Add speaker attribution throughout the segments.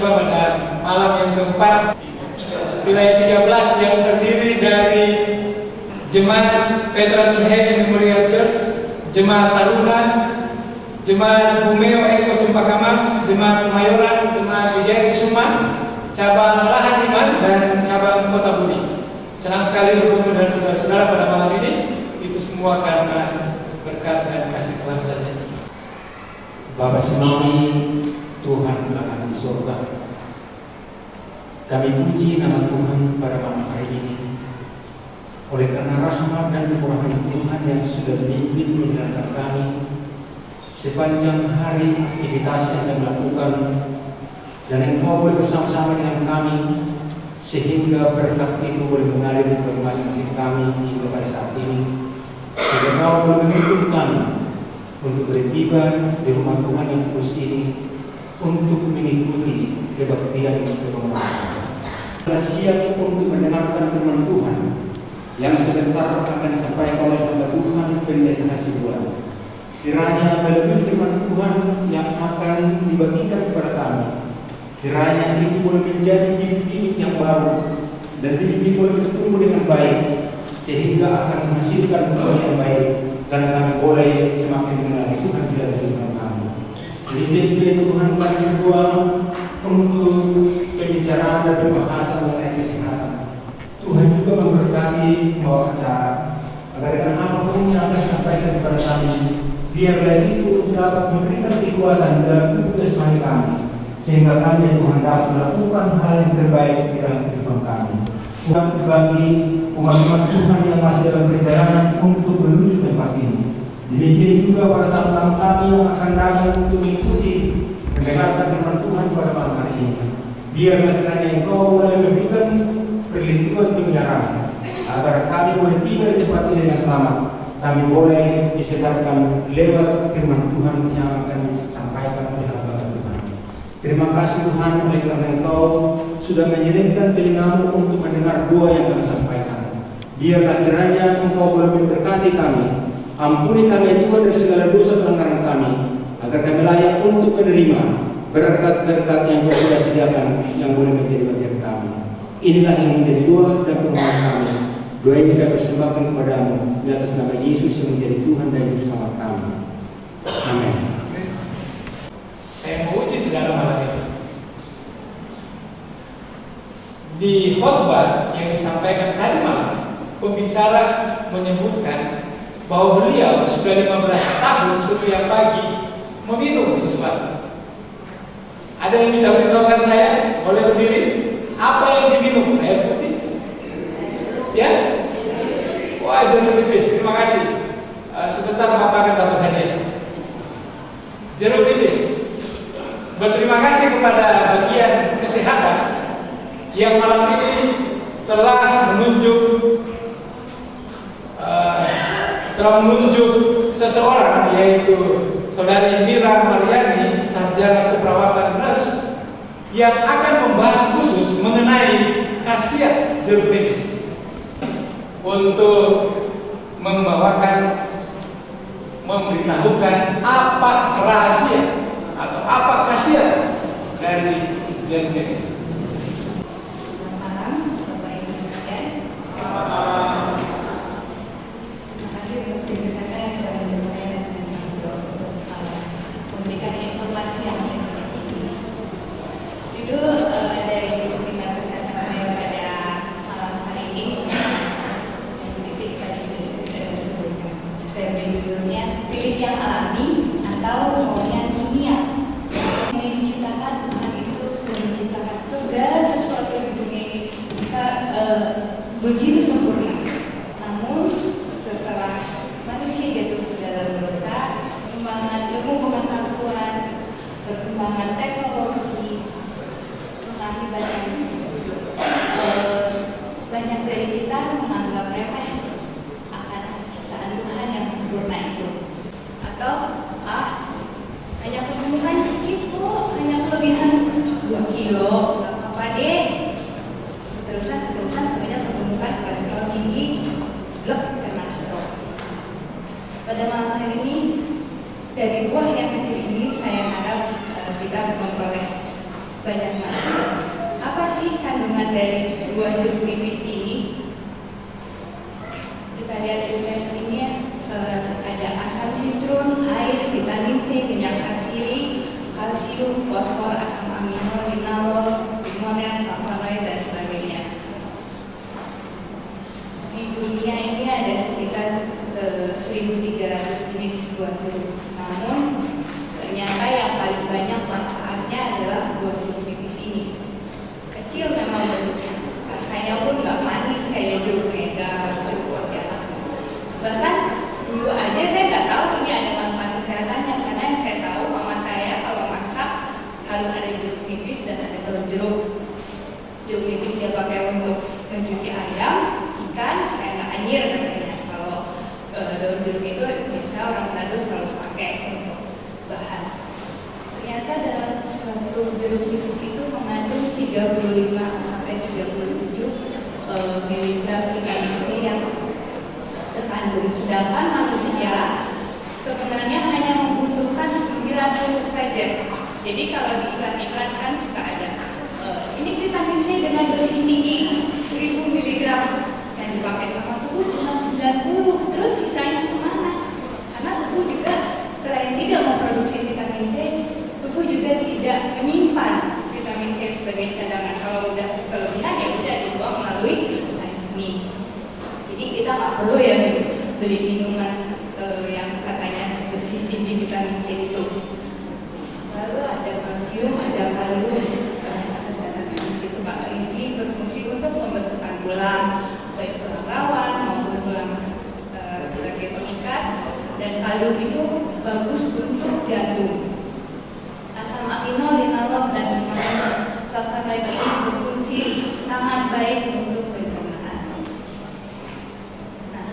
Speaker 1: berjumpa pada malam yang keempat wilayah 13 yang terdiri dari Jemaat Petra Tuhan Memorial Church, Jemaat Taruna, Jemaat Bumeo Eko Sumpakamas, Jemaat Kemayoran, Jemaat Wijaya Kusuma, cabang Lahan Iman, dan cabang Kota Budi. Senang sekali bertemu dengan saudara-saudara pada malam ini. Itu semua karena berkat dan kasih Tuhan saja.
Speaker 2: Bapa Semawi, Tuhan Allah di surga, kami puji nama Tuhan pada malam hari ini. Oleh karena rahmat dan kemurahan Tuhan yang sudah memimpin mendengarkan kami sepanjang hari aktivitas yang kami lakukan, dan Engkau boleh bersama-sama dengan kami sehingga berkat itu boleh mengalir bagi masing-masing kami hingga pada saat ini, sehingga Engkau boleh menuntun kami untuk bertiba di rumah Tuhan yang kudus ini untuk mengikuti kebaktian kebenaran. Siap untuk mendengarkan firman Tuhan yang sebentar akan disampaikan oleh hamba Tuhan Pendeta Hasibuan. Kiranya melalui firman Tuhan yang akan dibagikan kepada kami, kiranya itu boleh menjadi bibit-bibit yang baru, dan bibit boleh bertumbuh dengan baik sehingga akan menghasilkan buah yang baik, dan kami boleh semakin mengenal Tuhan di dalam firman kami. Demikian juga Tuhan kami berdoa untuk pembicaraan dan pembahasan mengenai kesehatan. Tuhan juga memberkati bahwa acara agar dengan apapun yang akan disampaikan kepada kami, biarlah itu dapat memberikan kekuatan dalam tubuh jasmani kami, sehingga kami Tuhan dapat melakukan hal yang terbaik di dalam kehidupan kami. Tuhan bagi umat-umat Tuhan yang masih dalam perjalanan untuk menuju tempat ini. Demikian juga para tamu-tamu kami yang akan datang untuk mengikuti mendengarkan firman Tuhan pada malam hari ini. Biarlah kiranya Engkau boleh memberikan perlindungan kebenaran agar kami boleh tiba di tempat ini dengan selamat. Kami boleh disedarkan lewat firman Tuhan yang akan disampaikan oleh hamba Tuhan. Terima kasih Tuhan oleh karena Engkau sudah menyediakan telingamu untuk mendengar doa yang kami sampaikan. Biarlah kiranya Engkau boleh memberkati kami. Ampuni kami Tuhan dari segala dosa pelanggaran kami, agar kami layak untuk menerima berkat-berkat yang Kau sudah sediakan yang boleh menjadi bagian kami. Inilah yang menjadi doa dan permohonan kami. Doa ini kami persembahkan kepadamu di atas nama Yesus yang menjadi Tuhan dan Juru Selamat kami. Amin.
Speaker 1: Saya mau uji saudara malam ini. Di khotbah yang disampaikan tadi malam, pembicara menyebutkan bahwa beliau sudah 15 tahun setiap pagi meminum sesuatu. Ada yang bisa beritahukan saya? Boleh berdiri? Apa yang diminum? Air putih? Ya? Wah, jeruk nipis. Terima kasih. Sebentar Bapak akan dapat hadiah. Jeruk nipis. Berterima kasih kepada bagian kesehatan yang malam ini telah menunjuk seseorang, yaitu Saudari Mira Mariani, sarjana keperawatan nurse, yang akan membahas khusus mengenai khasiat jeruk nipis untuk memberitahukan apa rahasia atau apa khasiat dari jeruk nipis.
Speaker 3: Selamat malam, Bapak Ibu sekalian.
Speaker 1: Selamat malam.
Speaker 3: Terima kasih untuk tim kesehatan yang sudah mendukung saya dengan sangat untuk memberikan informasi yang saya miliki. Itu dari disiplin kesehatan saya pada malam hari ini. Yang tipis tadi sudah disebutkan. Saya beri judulnya pilih yang alami atau maunya kimia. Yang diciptakan Tuhan itu sudah menciptakan segala sesuatu di dunia ini bisa begitu sempurna. Namun setelah manusia jatuh ke dalam dosa, perkembangan ilmu pengetahuan, perkembangan teknologi mengakibatkan banyak dari kita menganggap remeh akan ciptaan Tuhan yang sempurna itu, atau hanya pertumbuhan dikit kok, hanya kelebihan 2 kilo, nggak apa-apa deh. Terusan kemudian pertumbuhan kolesterol tinggi, kena stroke. Pada malam hari ini, dari buah yang kecil ini saya harap kita memperoleh banyak teman-teman, apa sih kandungan dari buah jeruk nipis ini? Kita lihat di slide ini ya, ada asam citrun, air, vitamin C, minyak atsiri, kalsium, fosfor, asam amino, linalol, limonel, flavonoid, dan sebagainya. Di dunia ini ada sekitar 1.300 jenis buah jeruk. Namun ternyata yang paling banyak manfaatnya adalah buah jeruk nipis ini. Kecil memang bentuknya, rasanya pun nggak manis kayak jeruk meda, jeruk pontianak. Bahkan dulu aja saya nggak tahu ini ada manfaat kesehatannya, karena yang saya tahu mama saya kalau masak harus ada jeruk nipis dan ada telur jeruk. Jeruk nipis dia pakai untuk mencuci ayam, ikan supaya nggak anyir katanya. Kalau daun jeruk itu biasa orang Manado selalu pakai untuk bahan. Ternyata dalam satu jeruk nipis itu mengandung 35 sampai 37 miligram vitamin C yang terkandung. Sedangkan manusia sebenarnya hanya membutuhkan 90 saja. Jadi kalau di iklan-iklan kan suka ada ini vitamin C dengan dosis tinggi 1000 mg yang dipakai sama tubuh cuma 90, terus sisanya kemana? Karena tubuh juga selain tidak memproduksi vitamin C, tubuh juga tidak menyimpan vitamin C sebagai cadangan. Kalau udah kelebihan ya udah dibuang melalui langsmi. Jadi kita nggak perlu ya beli minuman yang katanya dosis tinggi vitamin C itu. Lalu ada kalsium, ada kalium. Itu Pak, ini berfungsi untuk pembentukan tulang, baik tulang rawan maupun tulang sebagai pengikat. Dan kalium itu bagus untuk jantung. Asam amino, linalol, dan flavonoid ini berfungsi sangat baik untuk pencernaan. Nah,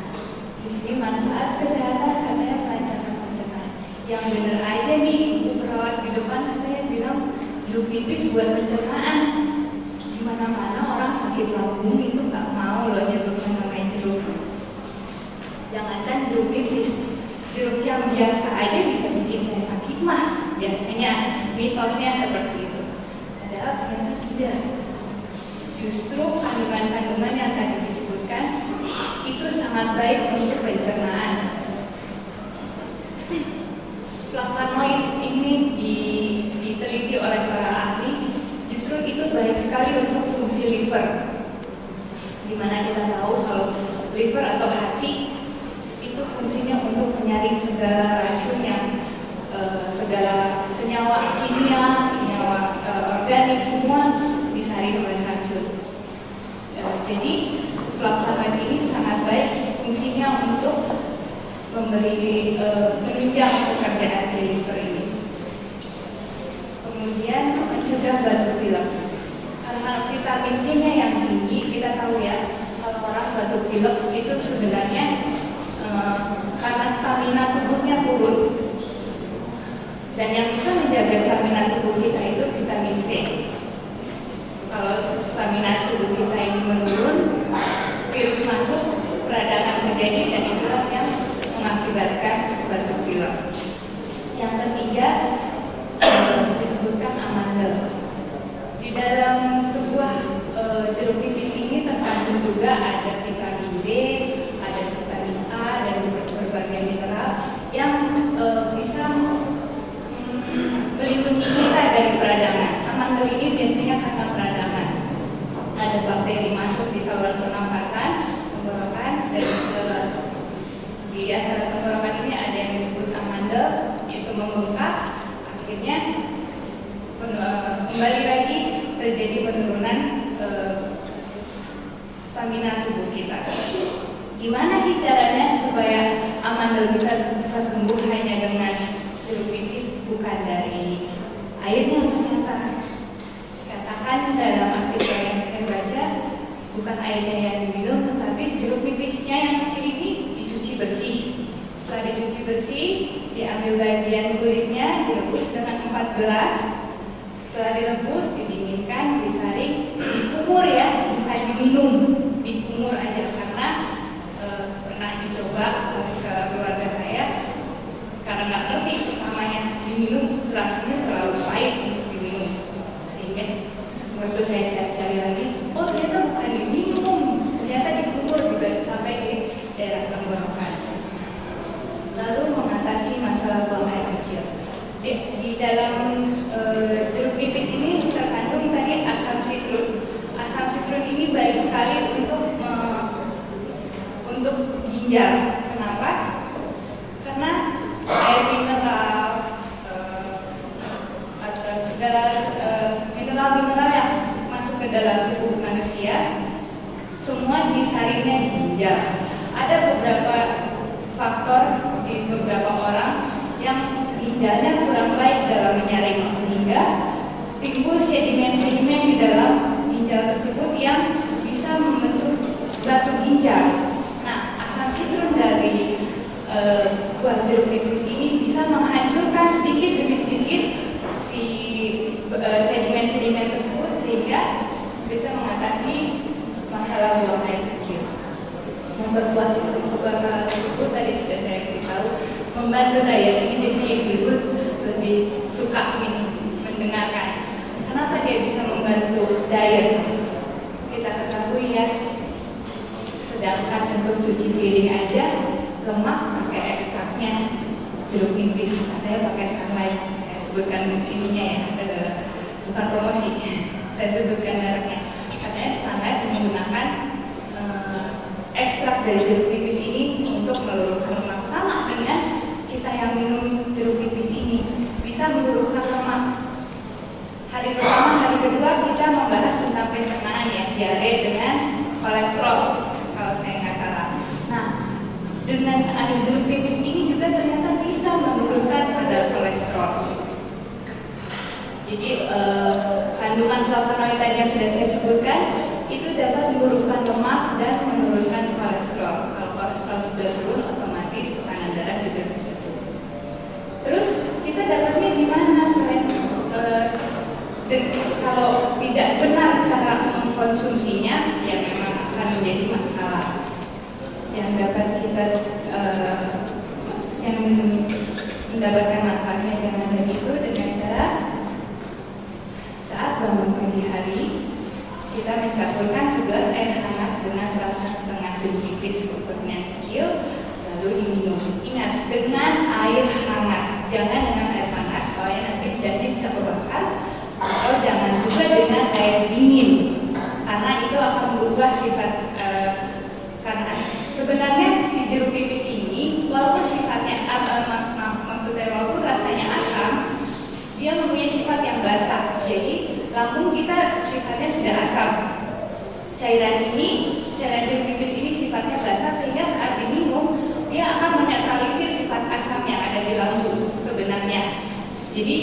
Speaker 3: di sini manfaat kesehatan katanya pelancaran pencernaan. Yang benar aja nih, ibu perawat di depan katanya bilang jeruk nipis buat pencernaan. Di mana-mana orang sakit lambung itu nggak mau loh nyentuh yang namanya jeruk. Jangankan jeruk nipis, jeruk yang biasa aja bisa bikin saya sakit mah. Biasanya mitosnya seperti itu. Padahal ternyata tidak. Justru kandungan-kandungan yang tadi disebutkan itu sangat baik untuk pencernaan. Flavonoid ini diteliti oleh para ahli, justru itu baik sekali untuk fungsi liver. Dimana kita tahu kalau liver atau hati itu fungsinya untuk menyaring segala racun yang segala senyawa kimia, senyawa organik semua disaring oleh racun. Jadi flavonoid ini sangat baik fungsinya untuk memberi menunjang pekerjaan si liver ini. Kemudian mencegah batuk pilek. Karena vitamin C-nya yang tinggi, kita tahu ya kalau orang batuk pilek itu sebenarnya karena stamina tubuhnya turun. Dan yang bisa menjaga stamina tubuh kita itu vitamin C. Kalau stamina tubuh kita ini menurun, virus masuk, peradangan terjadi, dan itulah yang mengakibatkan batuk pilek. Yang ketiga disebutkan amandel. Di dalam sebuah jeruk nipis ini terkandung juga ada vitamin B, ada vitamin A, dan berbagai mineral yang bisa melindungi kita dari peradangan. Amandel ini biasanya karena peradangan. Ada bakteri masuk di saluran pernapasan, tenggorokan, dan di antara tenggorokan ini ada yang disebut amandel, itu membengkak, akhirnya kembali lagi terjadi penurunan stamina tubuh kita. Gimana sih caranya supaya amandel bisa sembuh hanya dengan jeruk nipis? Bukan dari airnya ternyata. Katakan dalam artikel yang saya baca, bukan airnya yang diminum, tetapi jeruk nipisnya yang kecil ini dicuci bersih. Setelah dicuci bersih, diambil bagian kulitnya, direbus dengan 4 gelas. Setelah direbus, didinginkan, disaring, dikumur ya, bukan diminum, dikumur aja karena pernah dicoba oleh keluarga saya, karena nggak ngerti namanya diminum, rasanya terlalu pahit untuk diminum, sehingga Waktu saya cari-cari lagi, oh ternyata bukan diminum, ternyata dikubur sampai di daerah tenggorokan. Lalu mengatasi masalah buang air kecil. Di dalam jeruk nipis ini terkandung tadi asam citrun. Asam citrun ini baik sekali untuk ginjal. Kenapa? Karena air mineral atau segala mineral-mineral yang masuk ke dalam tubuh manusia semua disaringnya di ginjal. Ada beberapa faktor di beberapa orang yang ginjalnya kurang baik dalam menyaring, sehingga timbul sedimen-sedimen di dalam ginjal tersebut yang bisa membentuk batu ginjal. Nah, asam citrun dari buah jeruk nipis ini bisa menghancurkan sedikit demi sedikit si sedimen-sedimen tersebut, sehingga bisa mengatasi masalah buang air kecil. Memperkuat sistem kekebalan tubuh tadi sudah saya beritahu. Membantu diet ini biasanya ibu-ibu lebih suka mendengarkan. Kenapa dia bisa membantu diet? Kita ketahui ya, sedangkan untuk cuci piring aja lemak pakai ekstraknya jeruk nipis, katanya pakai sunlight. Saya sebutkan ininya ya, bukan promosi. Saya sebutkan mereknya. Katanya sunlight menggunakan ekstrak dari jeruk nipis ini untuk meluluhkan lemak, sama dengan kita yang minum jeruk nipis ini bisa meluluhkan lemak. Hari pertama, hari kedua kita membahas tentang pencernaan ya, diare dengan kolesterol kalau saya nggak salah. Nah, dengan air jeruk nipis ini juga ternyata bisa menurunkan kadar kolesterol. Jadi kandungan flavonoid tadi yang sudah saya sebutkan itu dapat menurunkan lemak dan menurunkan kolesterol. Kalau kolesterol sudah turun, otomatis tekanan darah juga bisa turun. Terus kita dapatnya di mana selain kalau tidak benar cara mengkonsumsinya, ya memang akan menjadi masalah. Yang dapat kita yang mendapatkan manfaatnya jangan begitu dengan cara saat bangun pagi hari kita mencampurkan segelas air hangat dengan setengah jeruk nipis ukurannya kecil, lalu diminum. Ingat, dengan air hangat, jangan dengan air panas, soalnya nanti jangan bisa terbakar. Atau jangan juga dengan air dingin, karena itu akan berubah sifat. Karena sebenarnya si jeruk nipis ini, walaupun sifatnya maksudnya walaupun rasanya asam, dia mempunyai sifat yang basah. Jadi lambung kita sifatnya sudah asam. Cairan jeruk nipis ini sifatnya basah, sehingga saat diminum dia akan menetralisir sifat asam yang ada di lambung sebenarnya. Jadi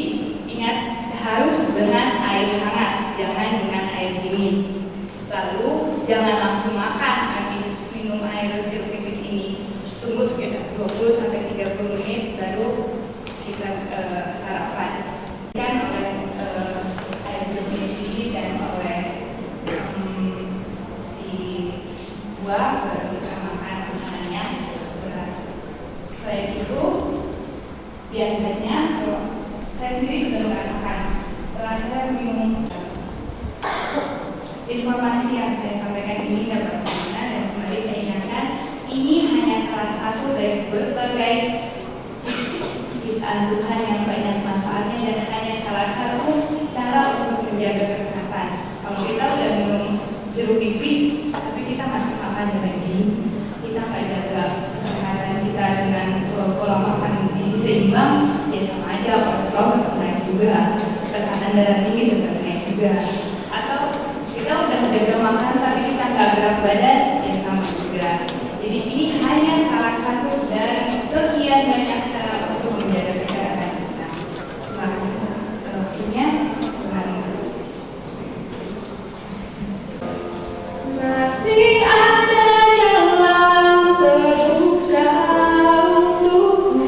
Speaker 3: ingat, harus dengan air hangat, jangan dengan air dingin. Lalu jangan langsung makan habis minum air jeruk nipis ini. Tunggu sekitar 20-30 menit baru kita sarapan. Kan oleh air jeruk nipis ini dan oleh si buah baru kita makan makanannya. Selain itu biasanya saya sendiri sudah merasakan setelah saya minum, informasi yang saya sampaikan ini dapat berguna, dan kembali saya ingatkan ini hanya salah satu dari berbagai ciptaan Tuhan yang banyak manfaatnya dan hanya salah satu cara untuk menjaga kesehatan. Kalau kita udah minum jeruk nipis tapi kita masih makan daging, kita nggak jaga kesehatan kita dengan pola makan gizi seimbang, ya sama aja kolesterol tetap naik juga, tekanan darah tinggi tetap naik juga. Atau kita udah jaga makan tapi kita nggak berat badan, ya sama juga. Jadi ini hanya salah satu dari sekian banyak cara untuk menjaga kesehatan kita. Terima kasih. Waktunya Tuhan.
Speaker 4: Masih ada jalan terbuka untukku,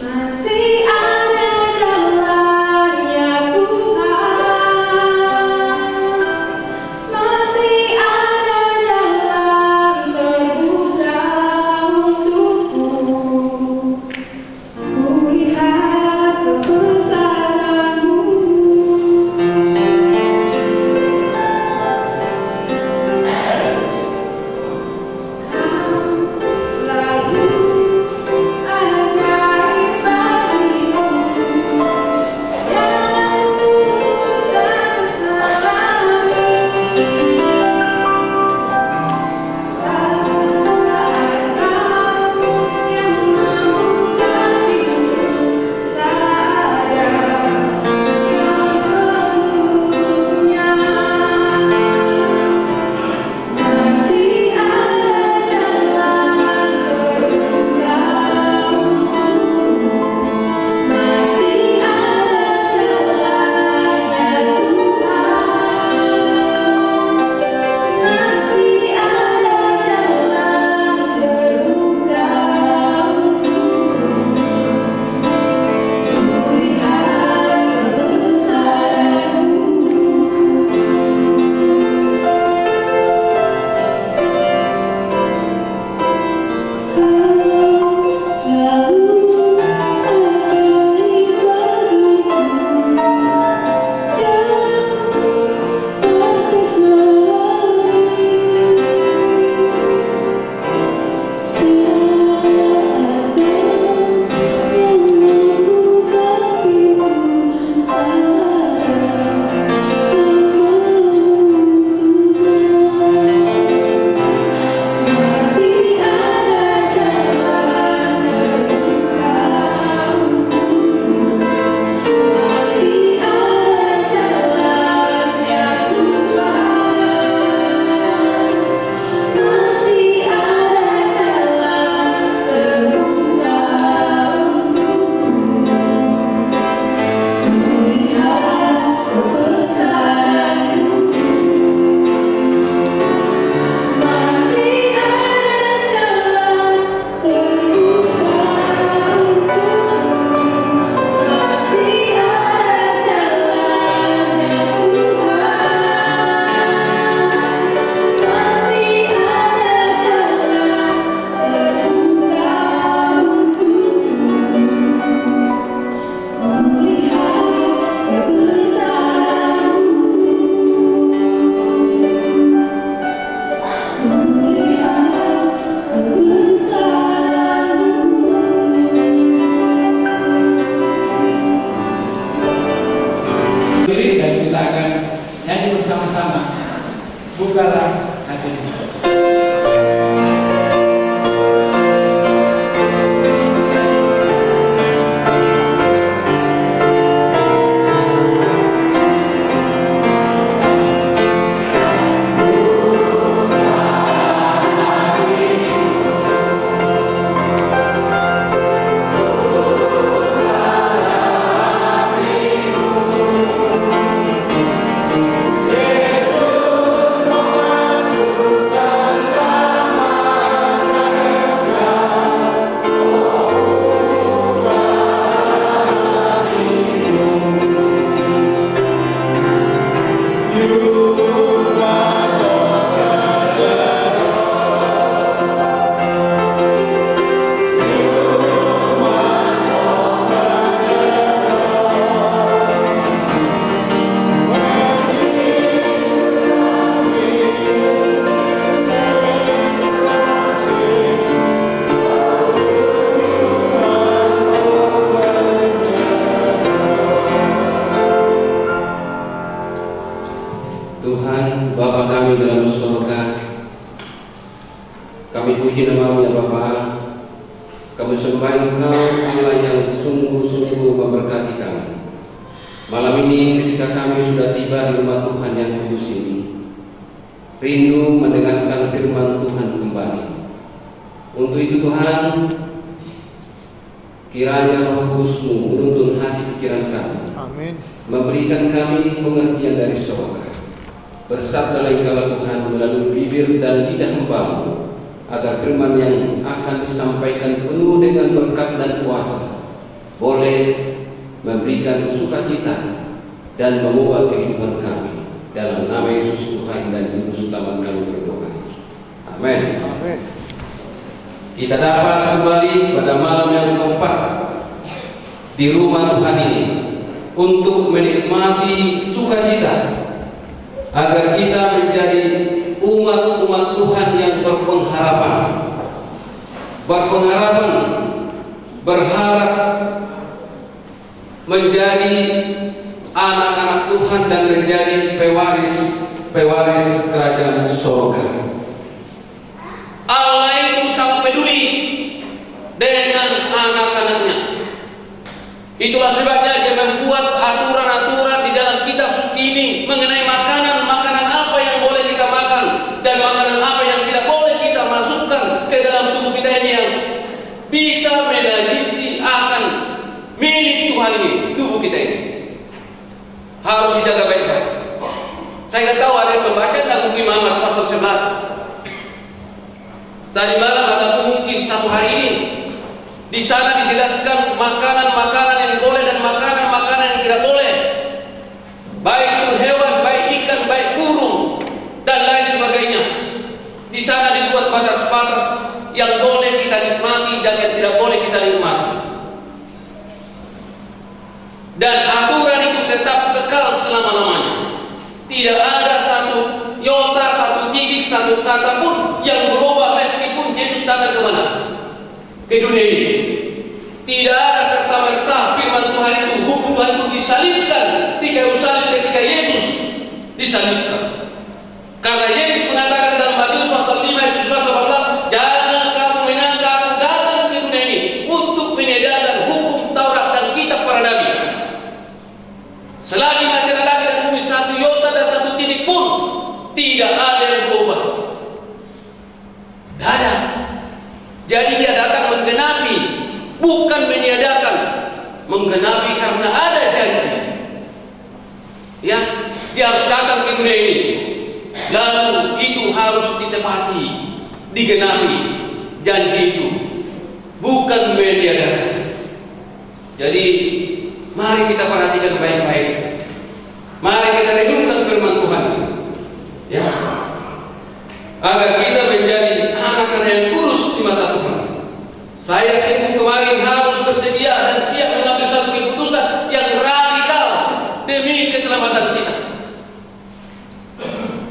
Speaker 4: masih ada jalannya Tuhan, masih ada jalan
Speaker 1: bersama-sama. Bukalah hatimu.
Speaker 5: Tuhan Bapa kami dalam surga, kami puji nama-Mu ya Bapa. Kami sembah Engkau Allah yang sungguh-sungguh memberkati kami. Malam ini ketika kami sudah tiba di rumah Tuhan yang kudus ini, rindu mendengarkan firman Tuhan kembali. Untuk itu Tuhan, kiranya Roh Kudus-Mu menuntun hati pikiran kami,
Speaker 6: Amin.
Speaker 5: memberikan kami pengertian dari surga. Bersabdalah Engkau Tuhan melalui bibir dan lidah hamba-Mu, agar firman yang akan disampaikan penuh dengan berkat dan kuasa boleh memberikan sukacita dan mengubah kehidupan kami. Dalam nama Yesus Tuhan dan Juru Selamat kami berdoa. Amin.
Speaker 6: Amin.
Speaker 5: Kita dapat kembali pada malam yang keempat di rumah Tuhan ini untuk menikmati sukacita, agar kita menjadi umat-umat Tuhan yang berpengharapan, berharap menjadi anak-anak Tuhan dan menjadi pewaris kerajaan surga. Allah itu sangat peduli dengan anak-anaknya. Itulah sebabnya Dia membuat aturan-aturan di dalam kitab suci ini mengenai makanan apa yang boleh kita makan dan makanan apa yang tidak boleh kita masukkan ke dalam tubuh kita ini yang bisa menajisi akan milik Tuhan ini, tubuh kita ini. Harus dijaga baik-baik. Saya tidak tahu ada yang membaca dalam buku Imamat pasal 11 tadi malam ataupun mungkin satu hari ini. Di sana dijelaskan makanan-makanan yang boleh dan makanan-makanan yang tidak boleh, baik itu hewan, baik ikan, baik burung dan lain sebagainya. Di sana dibuat batas-batas yang boleh kita nikmati dan yang tidak boleh kita nikmati. Dan aturan itu tetap kekal selama-lamanya. Tidak ada satu iota, satu titik, satu kata pun yang berubah meskipun Yesus datang ke mana? Ke dunia ini. Tidak ada serta-merta firman Tuhan itu, hukum Tuhan itu disalibkan di kayu salib ketika Yesus disalibkan. Karena Yesus mengatakan dalam Matius pasal 5 ayat 17-18, jangan kamu menyangka aku datang ke dunia ini untuk menyediakan hukum Taurat dan kitab para nabi. Selagi masih ada langit dan bumi, satu iota dan satu titik pun tidak ada yang berubah. Tidak ada. Jadi Dia datang menggenapi, bukan meniadakan. Menggenapi karena ada janji. Ya, Dia harus datang ke dunia ini. Lalu itu harus ditepati, digenapi janji itu, bukan meniadakan. Jadi mari kita perhatikan baik-baik. Mari kita renungkan firman Tuhan, ya, agar kita menjadi anak-anak yang kudus di mata Tuhan. Saya sibuk kemarin harus bersedia dan siap mengambil satu keputusan yang radikal demi keselamatan kita.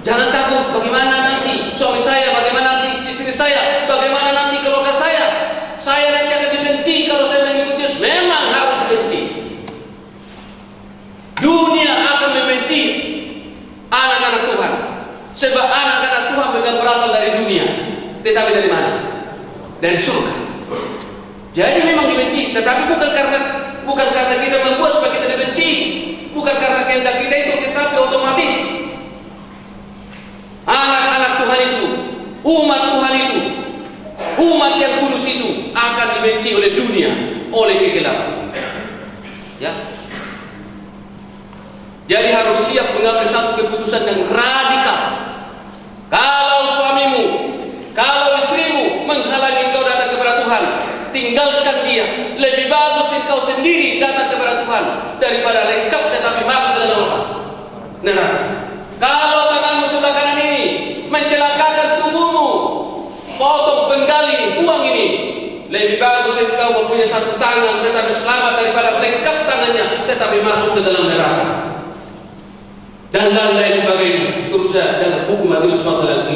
Speaker 5: Jangan takut bagaimana nanti suami saya, bagaimana nanti istri saya, bagaimana nanti keluarga saya. Saya nanti akan dibenci kalau saya mengikuti Yesus. Memang harus dibenci. Dunia akan membenci anak-anak Tuhan. tetapi dari mana? Dari surga. Jadi memang dibenci, tetapi bukan karena kita membuat supaya kita dibenci, bukan karena kehendak kita itu, tetapi otomatis anak-anak Tuhan itu, umat Tuhan itu, umat yang kudus itu akan dibenci oleh dunia, oleh kegelapan. Ya. Jadi harus siap mengambil satu keputusan yang radikal. Kalau suamimu, kalau istrimu menghalangi engkau datang kepada Tuhan, tinggalkan dia. Lebih bagus engkau sendiri datang kepada Tuhan daripada lengkap tetapi masuk ke dalam neraka. Kalau tanganmu sebelah kanan ini mencelakakan tubuhmu, potong, penggali, buang ini. Lebih bagus engkau mempunyai satu tangan tetapi selamat daripada lengkap tangannya tetapi masuk ke dalam neraka. Dan lain-lain sebagainya. Seterusnya dalam buku Matius pasal 5.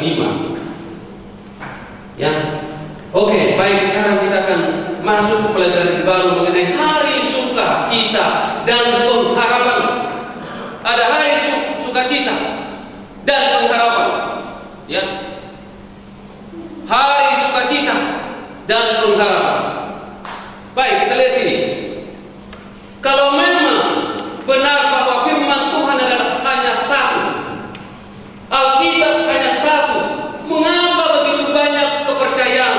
Speaker 5: Ya. Oke, baik, sekarang kita akan masuk ke pelajaran baru mengenai hari sukacita dan pengharapan. Ada hari sukacita dan pengharapan. Ya. Hari sukacita dan pengharapan. Baik, kita lihat sini. Kalau memang benar bahwa firman Tuhan adalah hanya satu, Alkitab hanya satu, mengapa begitu banyak kepercayaan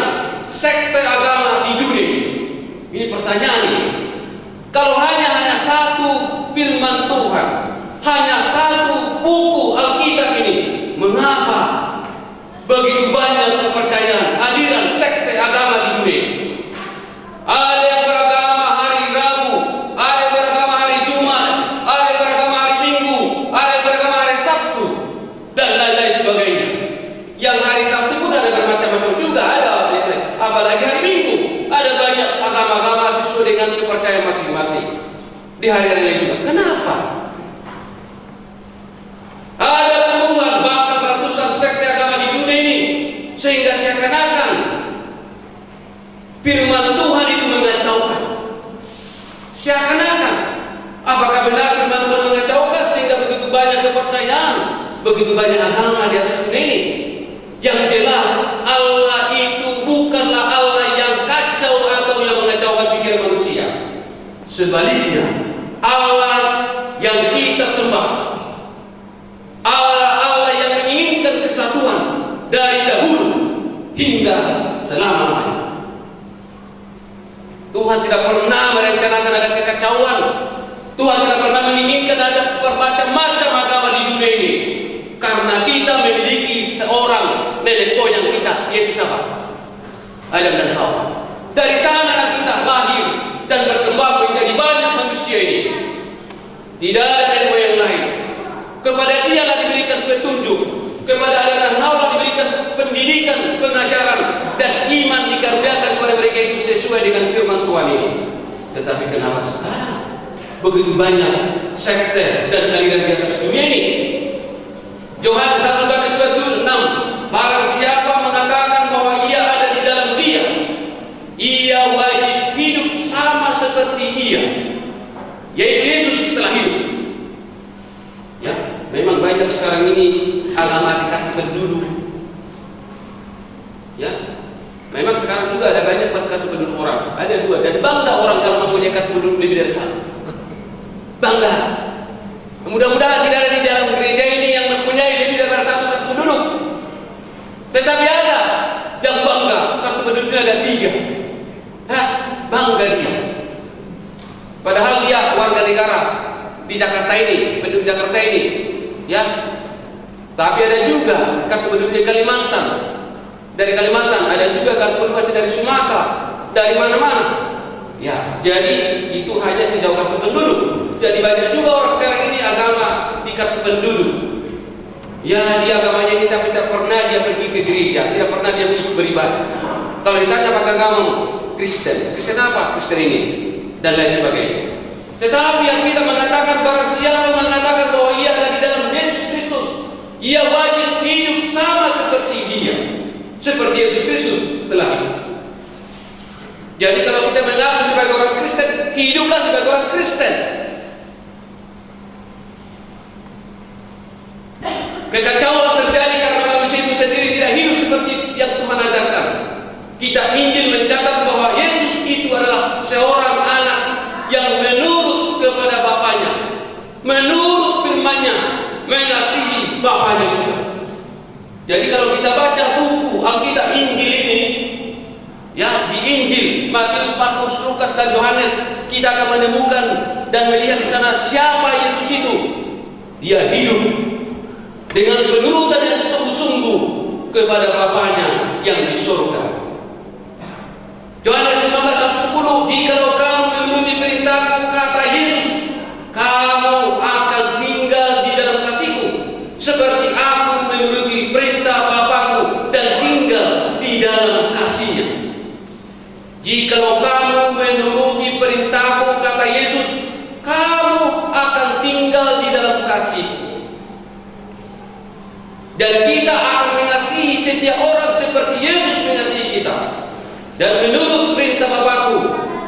Speaker 5: sekte agama di dunia? Ini pertanyaan ini. Kalau hanya satu firman Tuhan, hanya satu buku Alkitab ini, mengapa begitu banyak kepercayaan aliran sekte agama di dunia? Ada yang beragama hari Rabu, ada yang beragama hari Jumat, ada yang beragama hari Minggu, ada yang beragama hari Sabtu, dan lain-lain sebagainya. Yang hari Sabtu pun ada bermacam-macam juga, ada apalagi hari Minggu. Ada banyak agama-agama sesuai dengan kepercayaan masing-masing di hari-hari lain juga. Kenapa? Ada puluhan bahkan ratusan sekte agama di dunia ini, sehingga seakan-akan firman Tuhan itu mengacaukan. Seakan-akan, apakah benar firman Tuhan mengacaukan sehingga begitu banyak kepercayaan, begitu banyak agama di atas dunia ini? Yang jelas, Allah itu bukanlah Allah yang kacau atau yang mengacaukan pikiran manusia. Sebaliknya, Allah yang kita sembah, Allah yang menginginkan kesatuan dari dahulu hingga selama-lamanya. Tuhan tidak pernah merencanakan ada kekacauan. Tuhan tidak pernah menginginkan ada bermacam-macam agama di dunia ini. Karena kita memiliki seorang nenek moyang kita, yaitu siapa? Adam dan Hawa. Dari sana anak kita lahir dan berkembang menjadi banyak manusia ini. Tidak ada nenek moyang lain. Kepada dialah diberikan petunjuk, kepada Adam dan Hawa diberikan pendidikan, pengajaran, dan iman dikaruniakan kepada mereka itu sesuai dengan firman Tuhan ini. Tetapi kenapa sekarang begitu banyak sekte dan aliran di atas dunia ini? Yohanes 1:26, barang siapa mengatakan bahwa ia ada di dalam dia, ia wajib hidup sama seperti ia, yaitu Yesus telah hidup. Ya, memang banyak sekarang ini agama dekat penduduk. Ya, memang sekarang juga ada banyak kartu penduduk orang. Ada dua, dan bangga orang kalau mempunyai kartu penduduk lebih dari satu. Bangga. Mudah-mudahan tidak ada di dalam gereja ini yang mempunyai lebih dari satu kartu penduduk. Tetapi ada yang bangga kartu penduduknya ada 3. Bangga dia. Padahal dia warga negara di Jakarta ini, penduduk Jakarta ini, ya. Tapi ada juga kartu penduduk di Kalimantan. Dari Kalimantan, ada juga kartu penduduk dari Sumatera, dari mana-mana. Ya, jadi itu hanya sejauh kartu penduduk. Jadi banyak juga orang sekarang ini agama di kartu penduduk. Ya, dia agamanya ini tapi tidak pernah dia pergi ke gereja, tidak pernah dia ikut beribadah. Kalau ditanya apa agama, Kristen. Kristen apa? Kristen ini dan lain sebagainya. Tetapi yang kita mengatakan, barang siapa mengatakan bahwa ia ada di dalam Yesus Kristus, ia wajib hidup sama seperti dia, seperti Yesus Kristus telah hidup. Jadi kalau kita mengaku sebagai orang Kristen, hiduplah sebagai orang Kristen. Kekacauan terjadi karena manusia itu sendiri tidak hidup seperti yang Tuhan ajarkan. menurut firman-Nya mengasihi bapaknya juga. Jadi kalau kita baca buku Alkitab Injil ini, ya, di Injil Matius, Markus, Lukas dan Yohanes, kita akan menemukan dan melihat di sana siapa Yesus itu. Dia hidup dengan penurutan yang sungguh-sungguh kepada Bapaknya yang di surga. Yohanes 19:10, jikalau kamu menuruti perintahku, kata Yesus, kamu akan tinggal di dalam kasihku, seperti aku menuruti perintah Bapakku dan tinggal di dalam kasihnya. Jikalau kamu menuruti perintahku, kata Yesus, kamu akan tinggal di dalam kasihku. Dan kita akan mengasihi setiap orang seperti Yesus mengasihi kita, dan menurut perintah Bapakku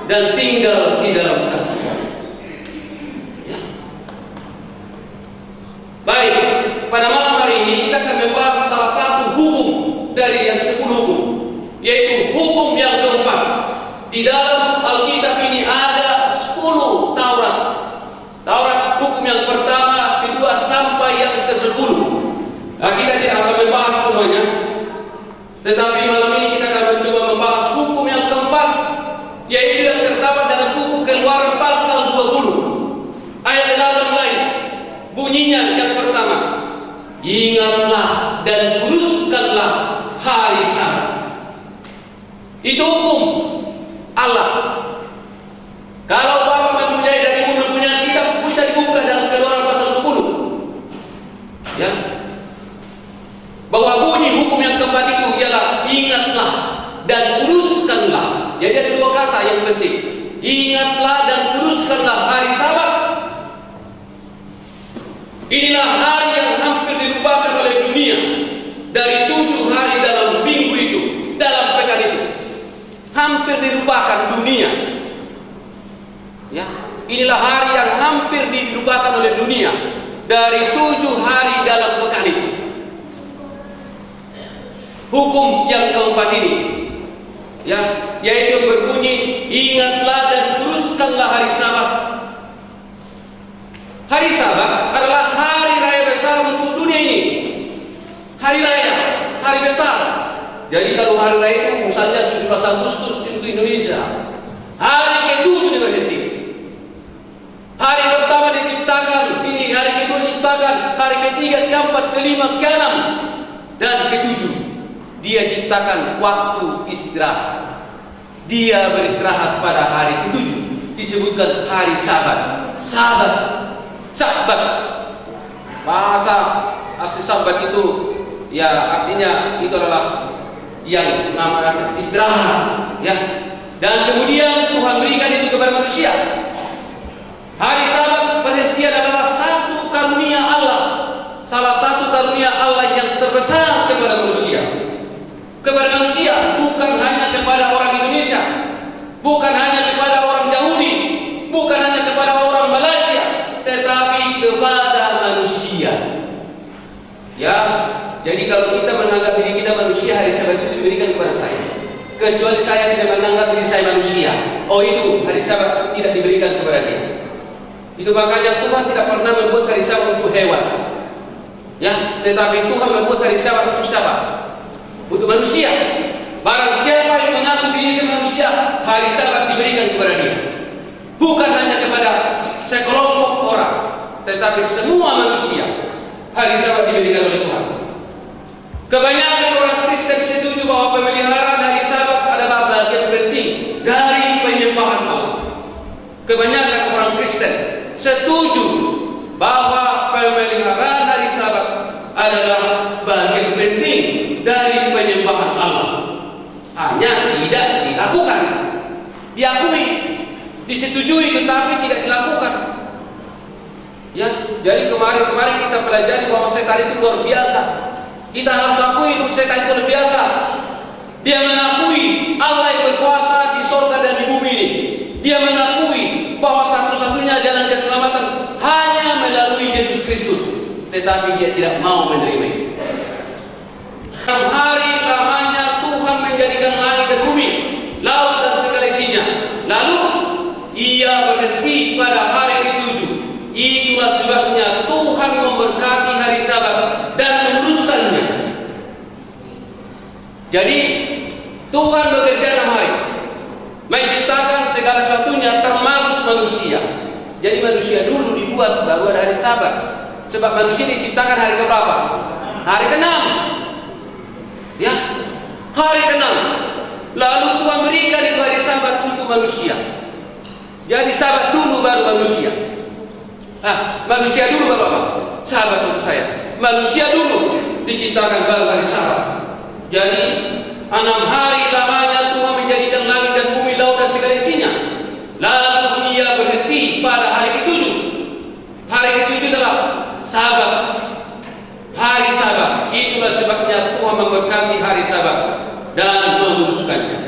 Speaker 5: dan tinggal di dalam kasihnya. Ya. Baik, pada malam hari ini kita akan membahas salah satu hukum dari yang 10 hukum, yaitu hukum yang keempat. Di dalam Alkitab ini ada 10 Taurat. Taurat hukum yang pertama, kedua sampai yang ke-10. Nah, kita tidak akan membahas semuanya, tetapi malam ini kita akan mencoba membahas hukum yang keempat, yaitu yang terdapat dalam buku Keluaran pasal 20 ayat 18. Bunyinya yang pertama, ingatlah dan kuduskanlah hari Sabat. Itu hukum Allah. Kalau Bapak mempunyai dan Ibu mempunyai kitab, bisa dibuka dalam Keluaran pasal 20. Ya. Bahwa bunyi hukum yang keempat itu ialah ingatlah dan kuduskanlah. Jadi ada dua kata yang penting. Ingatlah dan kuduskanlah hari Sabat. Inilah hari yang hampir dilupakan oleh dunia. Dari 7 hari dalam minggu itu, dalam pekan itu, hampir dilupakan dunia. Ya, inilah hari yang hampir dilupakan oleh dunia. Dari 7 hari dalam pekan itu. Hukum yang keempat ini, ya, yaitu berbunyi, ingatlah dan kuduskanlah hari Sabat. Hari Sabat adalah hari raya besar untuk dunia ini. Hari raya, hari besar. Jadi kalau hari raya itu misalnya 17 Agustus untuk Indonesia, hari ke-7 diberhenti. Hari pertama diciptakan, ini hari kedua diciptakan, hari ketiga, keempat, kelima, keenam, dan ke-7. Dia ciptakan waktu istirahat. Dia beristirahat pada hari ke-7. Disebutkan hari Sabat. Sabat. Bahasa asli Sabat itu, ya, artinya itu adalah yang namanya istirahat, ya. Dan kemudian Tuhan berikan itu kepada manusia. Hari Sabat pengertian adalah satu karunia Allah, salah satu karunia Allah yang terbesar kepada manusia. Kepada manusia, bukan hanya kepada orang Indonesia, bukan hanya kepada orang Yahudi, bukan hanya kepada orang Malaysia, tetapi kepada manusia. Ya, jadi kalau kita menganggap diri kita manusia, hari Sabat itu diberikan kepada saya. Kecuali saya tidak menganggap diri saya manusia, oh itu hari Sabat tidak diberikan kepada dia. Itu makanya Tuhan tidak pernah membuat hari Sabat untuk hewan. Ya, tetapi Tuhan membuat hari Sabat untuk siapa? Untuk manusia. Barang siapa yang mengaku dirinya manusia, hari Sabat diberikan kepada dia. Bukan hanya kepada sekelompok orang, tetapi semua manusia. Hari Sabat diberikan oleh Tuhan. Kebanyakan orang Kristen setuju bahwa pemeliharaan hari Sabat adalah bagian penting dari penyembahan Allah. Kebanyakan orang Kristen setuju bahwa pemeliharaan hari Sabat adalah bagian penting dari penyembahan Allah. Hanya tidak dilakukan. Diakui, disetujui, tetapi tidak dilakukan. Ya, jadi kemarin kita pelajari bahwa setan itu luar biasa. Kita harus akui setan itu luar biasa. Dia mengakui Allah yang berkuasa di surga dan di bumi ini. Dia mengakui bahwa satu-satunya jalan keselamatan hanya melalui Yesus Kristus. Tetapi dia tidak mau menerima itu. Dalam hari lamanya Tuhan menjadikan langit dan bumi, laut dan segala isinya. Lalu ia berhenti pada hari ke-7. Itulah sebab Jadi Tuhan bekerja 6 hari, menciptakan segala sesuatunya termasuk manusia. Jadi manusia dulu dibuat baru ada hari Sabat. Sebab manusia diciptakan hari keberapa? Hari ke-6. Ya, hari ke-6. Lalu Tuhan berikan itu hari Sabat untuk manusia. Jadi Sabat dulu baru manusia. Manusia dulu baru apa? Sabat maksud saya. Manusia dulu diciptakan baru hari Sabat. Jadi 6 hari lamanya Tuhan menjadikan langit dan bumi, laut dan segala isinya. Lalu Ia berhenti pada hari ke-7. Hari ke-7 adalah Sabat, hari Sabat. Itulah sebabnya Tuhan memberkati hari Sabat dan menguduskannya.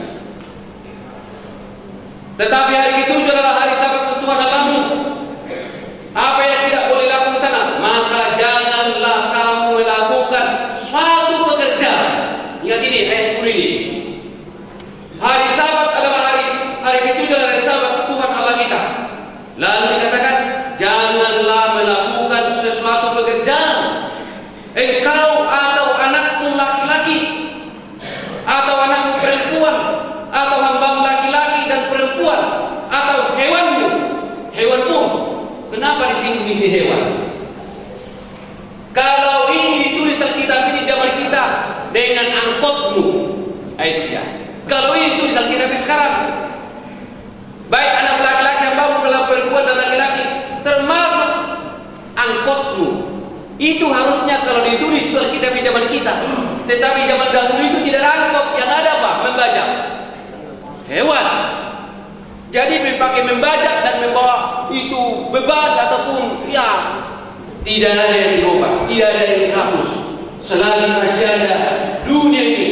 Speaker 5: Tetapi hari ke-7 adalah hari Sabat Tuhan Allahmu. Apa yang tidak boleh lakukan sana? Maka janganlah kamu melakukan suatu pekerjaan. Ingat ini ayat 10 ini. Hari Sabat adalah hari ke-7 adalah hari Sabat Tuhan Allah kita. Lalu dikatakan janganlah melakukan sesuatu pekerjaan. Engkau atau anakmu laki-laki, atau anakmu perempuan, atau hambamu laki-laki dan perempuan, atau hewanmu. Kenapa disinggung ini hewan? Kalau ini ditulis Alkitab ini zaman kita dengan angkotmu, ayat 3. Kalau ini ditulis Alkitab sekarang, baik anak laki-laki, hambamu, perempuan dan laki-laki, termasuk angkotmu. Itu harusnya kalau ditulis itu Alkitab zaman kita. Tetapi zaman dahulu itu tidak ada angkot, yang ada apa? Membajak hewan. Jadi dipakai membajak dan membawa itu beban ataupun ya tidak ada yang dirubah, tidak ada yang dihapus selagi masih ada dunia ini.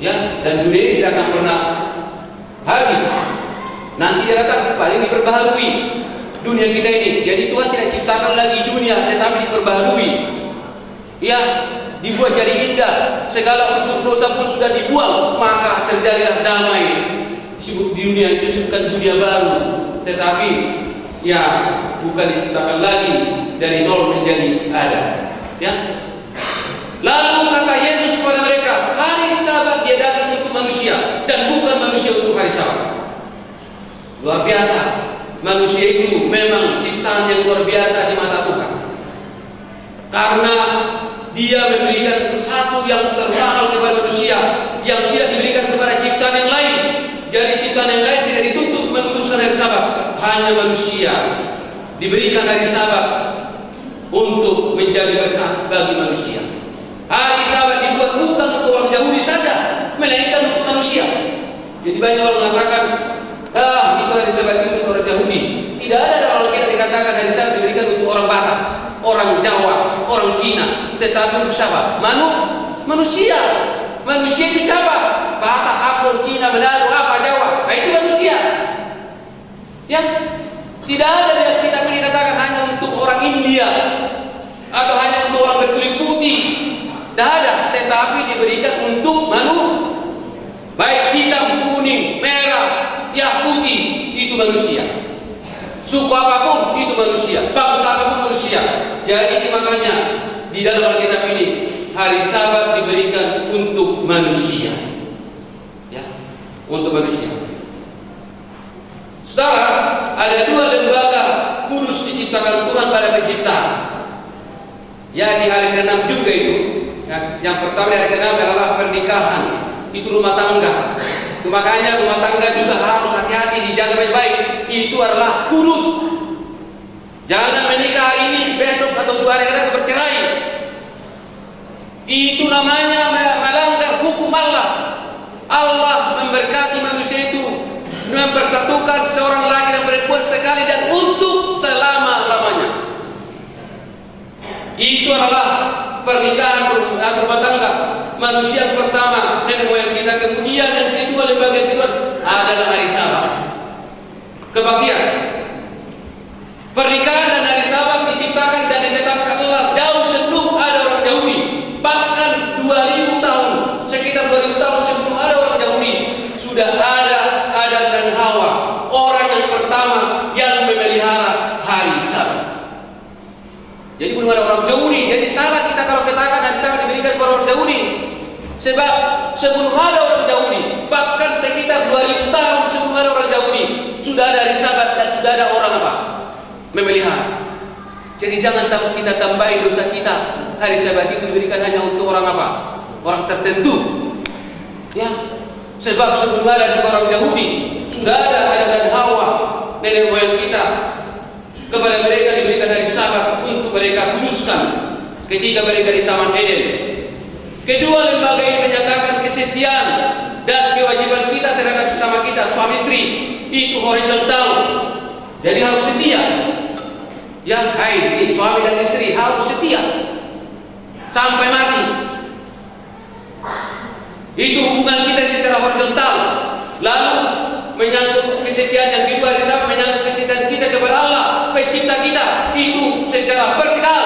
Speaker 5: Ya, dan dunia ini tidak akan pernah habis. Nanti dia datang paling diperbaharui dunia kita ini. Jadi Tuhan tidak ciptakan lagi dunia, tetapi diperbaharui. Ya, dibuat jadi indah. Segala unsur dosa pun sudah dibuang, maka terjadilah damai. Disebut di dunia itu disebutkan dunia baru, tetapi ya bukan diciptakan lagi dari nol menjadi ada. Ya. Lalu kata Yesus kepada mereka, hari Sabat dia datang untuk manusia dan bukan manusia untuk hari Sabat. Luar biasa. Manusia itu memang ciptaan yang luar biasa di mata Tuhan. Karena dia memberikan satu yang termahal kepada manusia yang tidak diberikan kepada ciptaan yang lain. Jadi ciptaan yang lain tidak dituntut menguduskan hari Sabat. Hanya manusia diberikan hari Sabat untuk menjadi berkat bagi manusia. Hari Sabat dibuat bukan untuk orang Yahudi saja, melainkan untuk manusia. Jadi banyak orang mengatakan, itu hari Sabat itu untuk orang Yahudi. Tidak ada dalam Alkitab dikatakan hari Sabat diberikan untuk orang Batak, orang Jawa, orang Cina. Tetapi untuk siapa? Manusia. Manusia itu siapa? Batak, Ambon, Cina, Manado, apa, Jawa. Nah itu manusia. Ya, tidak ada di Alkitab ini dikatakan hanya untuk orang India atau hanya untuk orang berkulit putih. Tidak ada, tetapi diberikan untuk manusia. Baik hitam, kuning, merah, ya putih, itu manusia. Suku apapun itu manusia, bangsa apapun manusia. Jadi makanya di dalam Alkitab ini hari Sabat diberikan untuk manusia. Ya, untuk manusia. Saudara, ada 2 lembaga kudus diciptakan Tuhan pada penciptaan. Ya, di hari ke-6 juga itu. Yang pertama hari ke-6 adalah pernikahan. Itu rumah tangga. Itu makanya rumah tangga juga harus hati-hati, dijaga baik-baik. Itu adalah kudus. Jangan menikah hari ini, besok atau 2 hari kemudian bercerai. Itu namanya melanggar hukum Allah. Allah memberkati manusia itu, mempersatukan seorang laki dan perempuan sekali dan untuk selama-lamanya. Itu adalah pernikahan rumah tangga. Manusia yang pertama nenek moyang kita, kemudian yang kedua, lembaga yang kedua adalah hari Sabat. Kebaktian. Pernikahan dan hari Sabat diciptakan dan ditetapkan Allah jauh sebelum ada orang Yahudi. Bahkan 2000 tahun, sekitar 2000 tahun sebelum ada orang Yahudi, sudah ada Adam dan Hawa, orang yang pertama yang memelihara hari Sabat. Jadi belum ada orang Yahudi. Jadi salah kita kalau katakan hari Sabat diberikan kepada orang Yahudi. Sebab sebelum ada orang Yahudi, bahkan sekitar 2000 tahun sebelum ada orang Yahudi, sudah ada hari Sabat dan sudah ada orang apa? Memelihara. Jadi jangan kita tambahin dosa kita. Hari Sabat itu diberikan hanya untuk orang apa? Orang tertentu. Ya, sebab sebelum ada juga orang Yahudi, sudah ada Adam dan Hawa, nenek moyang kita. Kepada mereka diberikan hari Sabat untuk mereka kuduskan ketika mereka di Taman Eden. Kedua, lembaga ini menyatakan kesetiaan dan kewajiban kita terhadap sesama kita, suami istri, itu horizontal. Jadi harus setia. Ya, ini suami dan istri harus setia sampai mati. Itu hubungan kita secara horizontal. Lalu menyangkut kesetiaan yang kedua, hari Sabat menyangkut kesetiaan kita kepada Allah, pencipta kita, itu secara vertikal.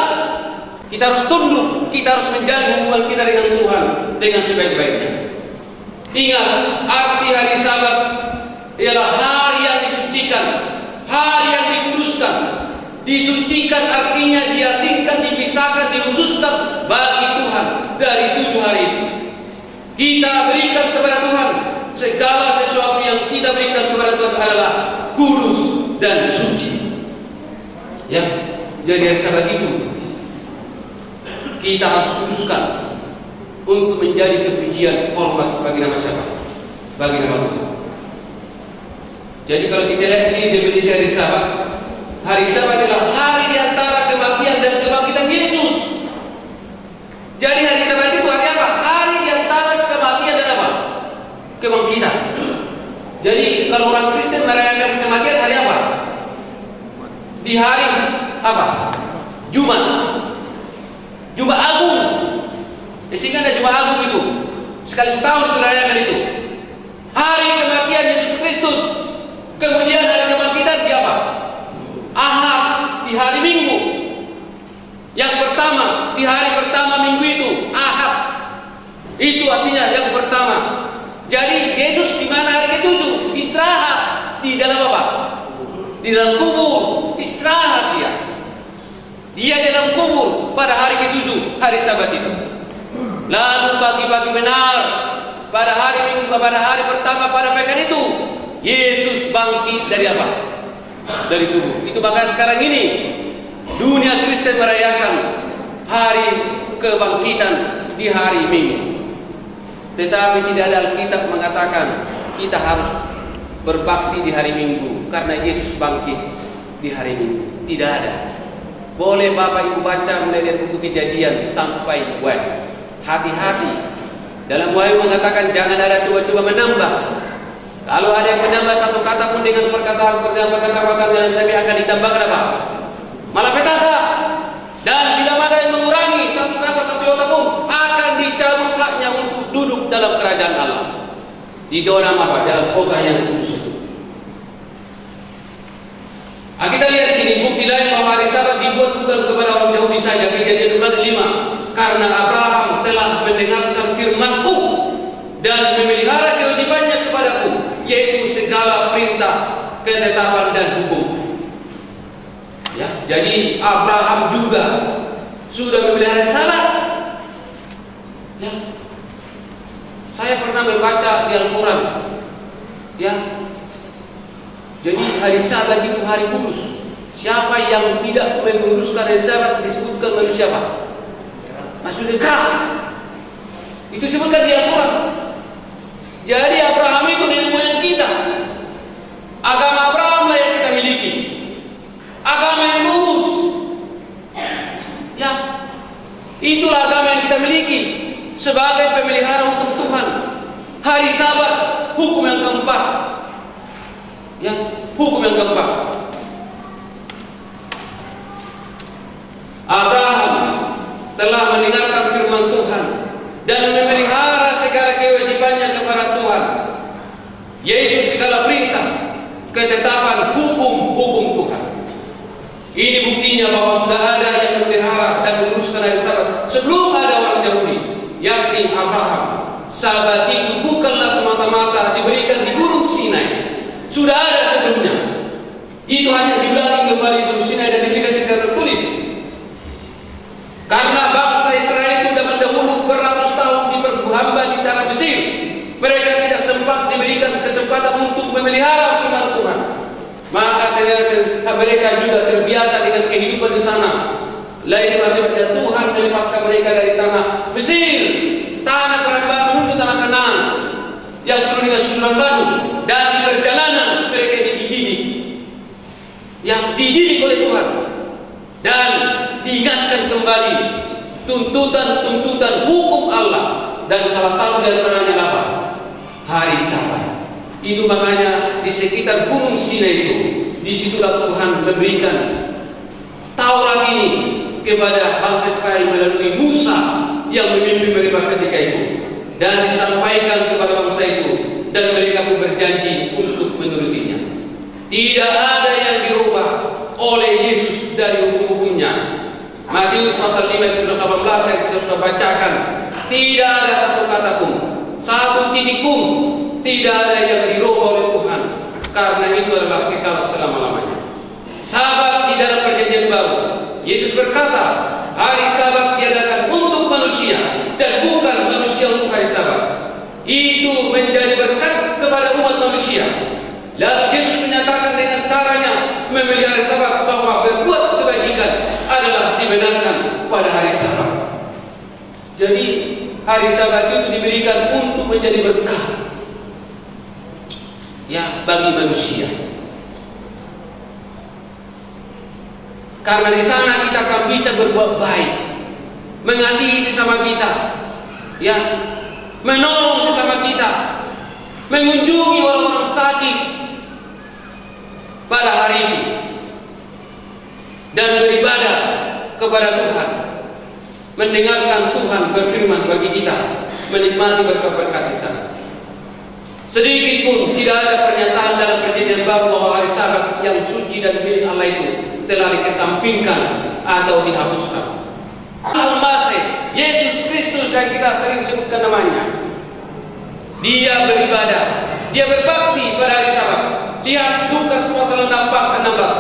Speaker 5: Kita harus tunduk, kita harus menjalin hubungan kita dengan Tuhan dengan sebaik-baiknya. Ingat, arti hari Sabat ialah hari yang disucikan, hari yang dikuduskan. Disucikan artinya diasingkan, dipisahkan, dikhususkan bagi Tuhan dari 7 hari itu. Kita berikan kepada Tuhan segala sesuatu yang kita berikan kepada Tuhan adalah kudus dan suci. Ya, jadi hari Sabat itu kita harus kuduskan untuk menjadi kepujian, hormat bagi nama siapa? Bagi nama Tuhan. Jadi kalau kita lihat di sini definisi hari Sabat, hari Sabat adalah hari di antara kematian dan kebangkitan Yesus. Jadi hari Sabat itu hari apa? Hari di antara kematian dan apa? Kebangkitan. Jadi kalau orang Kristen merayakan kematian hari apa? Di hari apa? Jumat. Jumat Agung. Sehingga ada Jumat Agung itu. Sekali setahun dirayakan itu. Hari kematian Yesus Kristus. Kemudian hari kebangkitan di apa? Ahad, di hari Minggu. Yang pertama, di hari pertama minggu itu, Ahad. Itu artinya yang pertama. Jadi Yesus di mana hari ke-7? Istirahat di dalam apa? Di dalam kubur, istirahat dia. Dia dalam kubur pada hari ke-7, hari Sabat itu. Lalu pagi-pagi benar, pada hari Minggu, pada hari pertama pada pekan itu, Yesus bangkit dari apa? Dari kubur. Itu maka sekarang ini dunia Kristen merayakan hari kebangkitan di hari Minggu. Tetapi tidak ada Alkitab mengatakan kita harus berbakti di hari Minggu karena Yesus bangkit di hari Minggu. Tidak ada. Boleh Bapak Ibu baca mulai dari buku Kejadian sampai Wahyu. Hati-hati. Dalam Wahyu mengatakan jangan ada coba-coba menambah. Kalau ada yang menambah satu kata pun dengan perkataan yang Nabi akan ditambahkan apa? Malapetaka. Dan bila ada yang mengurangi satu kata satu iota pun akan dicabut haknya untuk duduk dalam kerajaan Allah. Di dalam apa? Dalam kota yang kudus itu. Kita lihat sini bukti lain bahwa hari Sabat dibuat bukan kepada orang Yahudi saja. Kejadian 5. Karena Abraham telah mendengarkan firman-Ku dan memelihara kewajibannya kepadaku, yaitu segala perintah, ketetapan dan hukum. Ya, jadi Abraham juga sudah memelihara Sabat. Ya. Saya pernah membaca di Al-Quran. Ya. Jadi hari Sabat itu hari kudus. Siapa yang tidak menguruskan hari Sabat disebutkan manusia apa? Maksudnya kafir. Itu disebutkan di Al-Quran. Jadi Abraham itu nenek moyang kita. Agama Abraham lah yang kita miliki. Agama yang lurus. Ya, itulah agama yang kita miliki sebagai pemelihara hukum Tuhan. Hari Sabat, hukum yang keempat. Ya, hukum yang keempat. Abraham telah mendengarkan firman Tuhan dan memelihara segala kewajibannya kepada Tuhan, yaitu segala perintah, ketetapan, hukum-hukum Tuhan. Ini buktinya bahwa sudah ada yang memelihara dan menguruskan hari Sabat sebelum ada orang Yahudi, yakni Abraham. Sabat itu bukanlah semata-mata diberikan di Gunung Sinai. Sudah ada sebelumnya. Itu hanya diulangi kembali di Gunung Sinai dan diberikan secara tertulis. Karena bangsa Israel itu sudah mendahulu beratus tahun diperhamba di tanah Mesir. mereka juga terbiasa dengan kehidupan di sana. Lain sebabnya Tuhan melepaskan mereka dari tanah Mesir, tanah perambaan menuju tanah Kanaan yang penuh dengan susunan batu, dan di perjalanan mereka dididik, yang dididik oleh Tuhan, dan diingatkan kembali tuntutan-tuntutan hukum Allah, dan salah satu di antaranya apa? Hari Sabat. Itu makanya di sekitar Gunung Sinai itu, disitulah Tuhan memberikan Taurat ini kepada bangsa Israel melalui Musa yang memimpin mereka ketika itu, dan disampaikan kepada bangsa itu, dan mereka pun berjanji untuk menurutinya. Tidak ada yang dirubah oleh Yesus dari hukum-hukumnya. Matius pasal 5 ayat 18 yang kita sudah bacakan, tidak ada satu kata pun, satu titik pun tidak ada yang dirubah oleh Tuhan, karena itu adalah kekal selama-lamanya. Sabat di dalam perjanjian baru, Yesus berkata, hari Sabat diadakan untuk manusia dan bukan manusia untuk hari Sabat. Itu menjadi berkat kepada umat manusia. Lalu Yesus menyatakan dengan caranya memelihara Sabat bahwa berbuat kebajikan adalah dibenarkan pada hari Sabat. Jadi hari Sabat itu diberikan untuk menjadi berkat, ya, bagi manusia. Karena di sana kita akan bisa berbuat baik, mengasihi sesama kita, ya, menolong sesama kita, mengunjungi orang-orang sakit pada hari itu, dan beribadah kepada Tuhan, mendengarkan Tuhan berfirman bagi kita, menikmati berkat-berkat di sana. Sedikit pun tidak ada pernyataan dalam perjanjian baru bahwa hari Sabat yang suci dan milik Allah itu telah dikesampingkan atau dihapuskan. Al-Masih, Yesus Kristus yang kita sering sebutkan namanya, dia beribadah, dia berbakti pada hari Sabat. Lihat Lukas pasal 4:16.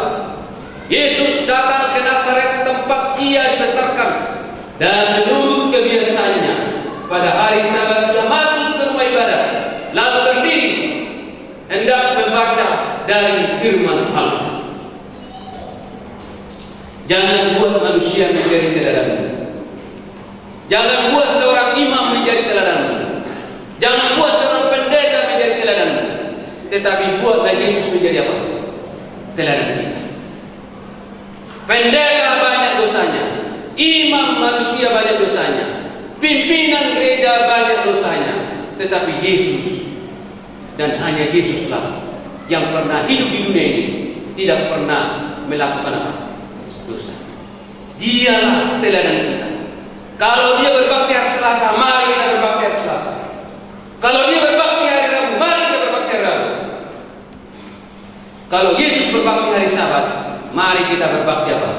Speaker 5: Yesus datang ke Nazaret, tempat ia dibesarkan, dan menurut kebiasaannya pada hari Sabat ia masuk ke rumah ibadah, lalu berdiri hendak membaca dari firman Allah. Jangan buat manusia menjadi teladanmu. Jangan buat seorang imam menjadi teladanmu. Jangan buat seorang pendeta menjadi teladanmu. Tetapi buatlah Yesus menjadi apa? Teladan kita. Pendeta banyak dosanya, imam manusia banyak dosanya, pimpinan gereja banyak dosanya, tetapi Yesus, dan hanya Yesuslah yang pernah hidup di dunia ini tidak pernah melakukan apa? Dosa. Dialah teladan kita. Kalau dia berbakti hari Selasa, mari kita berbakti hari Selasa. Kalau dia berbakti hari Rabu, mari kita berbakti hari Rabu. Kalau Yesus berbakti hari Sabat, mari kita berbakti apa?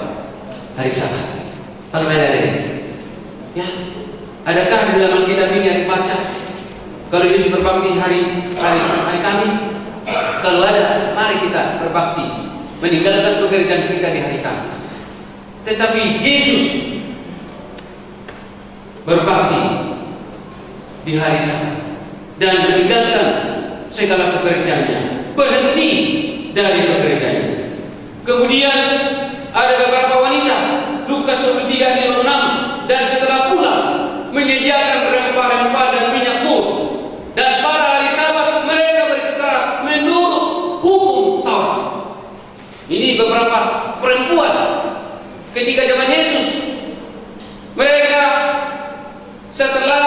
Speaker 5: Hari Sabat. Bagaimana ada ini? Ya, adakah di dalam Alkitab ini hari Pacar? Kalau Yesus berbakti hari Kamis, kalau ada, mari kita berbakti, meninggalkan pekerjaan kita di hari Kamis. Tetapi Yesus berbakti di hari Sabat dan meninggalkan segala pekerjaannya, berhenti dari pekerjaannya. Kemudian ada beberapa wanita, Lukas 23:56, dan setelah pulang menyediakan rempah-rempah dan minyak mur, dan pada hari Sabat mereka beristirahat menurut hukum Taurat. Ini beberapa perempuan ketika zaman Yesus, mereka setelah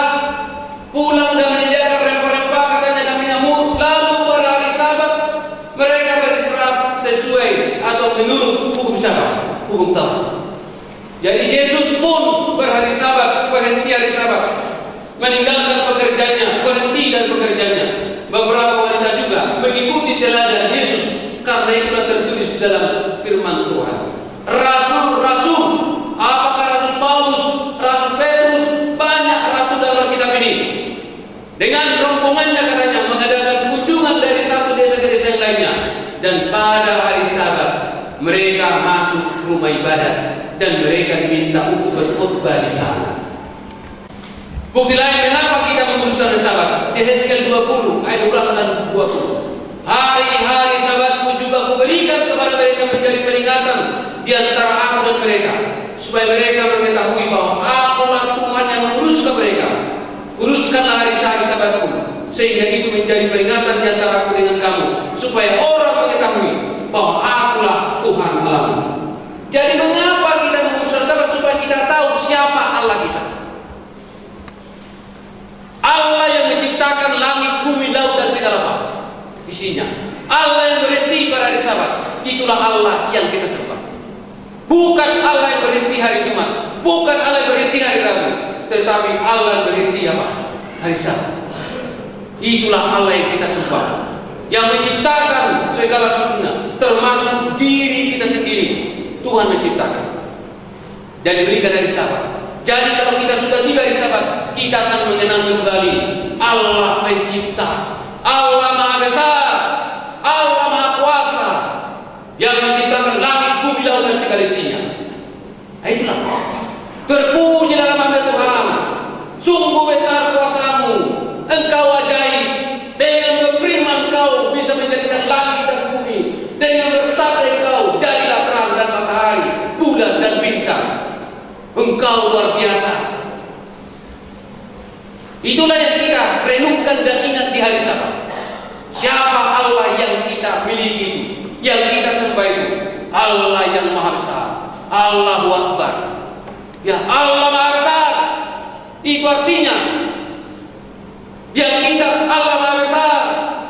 Speaker 5: pulang dan menyediakan rempah-rempah katanya dan minyak mur, lalu pada hari Sabat mereka beristirahat sesuai atau menurut hukum Sabat, hukum Taurat. Jadi Yesus pun berhari Sabat, berhenti hari Sabat, meninggalkan pekerjaannya, berhenti dari pekerjaannya. Beberapa wanita juga mengikuti teladan Yesus, karena itulah tertulis dalam firman Tuhan. Rasul-rasul, apakah Rasul Paulus, Rasul Petrus, banyak rasul dalam kitab ini, dengan rombongannya katanya mengadakan kunjungan dari satu desa ke desa yang lainnya, dan pada hari Sabat mereka masuk rumah ibadat dan mereka diminta untuk berkhotbah di sana. Bukti lain mengapa kita menguruskan Sabat, Yesaya 20 ayat 12 dan 20. Hari-hari Sabatku juga kuberikan berikan kepada mereka menjadi peringatan di antara aku dan mereka, supaya mereka mengetahui bahwa akulah Tuhan yang menguruskan mereka. Uruskanlah hari-hari Sabatku, sehingga itu menjadi peringatan di antara aku dengan kamu, supaya orang mengetahui bahwa akulah Tuhan Allahmu. Jadi mengapa kita menguruskan Sabat? Supaya kita tahu siapa Allah kita. Allah yang menciptakan langit, bumi, laut dan segala hal isinya. Allah yang berhenti pada hari Sabat. Itulah Allah yang kita sembah. Bukan Allah yang berhenti hari Jumat, bukan Allah yang berhenti hari Rabu, tetapi Allah yang berhenti apa? Hari Sabat. Itulah Allah yang kita sembah, yang menciptakan segala sesuatu, termasuk diri kita sendiri. Tuhan menciptakan dan diberikan hari Sabat. Jadi kalau kita sudah tiba hari Sabat, kita akan mengenang kembali Allah pencipta, Allah Maha Besar, Allah Maha Kuasa, yang menciptakan langit, bumi, laut dan segala isinya. Itulah terpujilah nama Tuhan. Sungguh besar kuasamu, Engkau ajaib. Dengan berfirman Engkau bisa menjadikan langit dan bumi. Dengan bersabda Engkau jadilah terang dan matahari, bulan dan bintang. Engkau luar biasa. Itulah yang kita renungkan dan ingat di hari Sabat. Siapa Allah yang kita miliki itu, yang kita sembah itu? Allah yang Maha Besar. Allahu Akbar. Ya, Allah Maha Besar. Itu artinya yang kita Allah Maha Besar,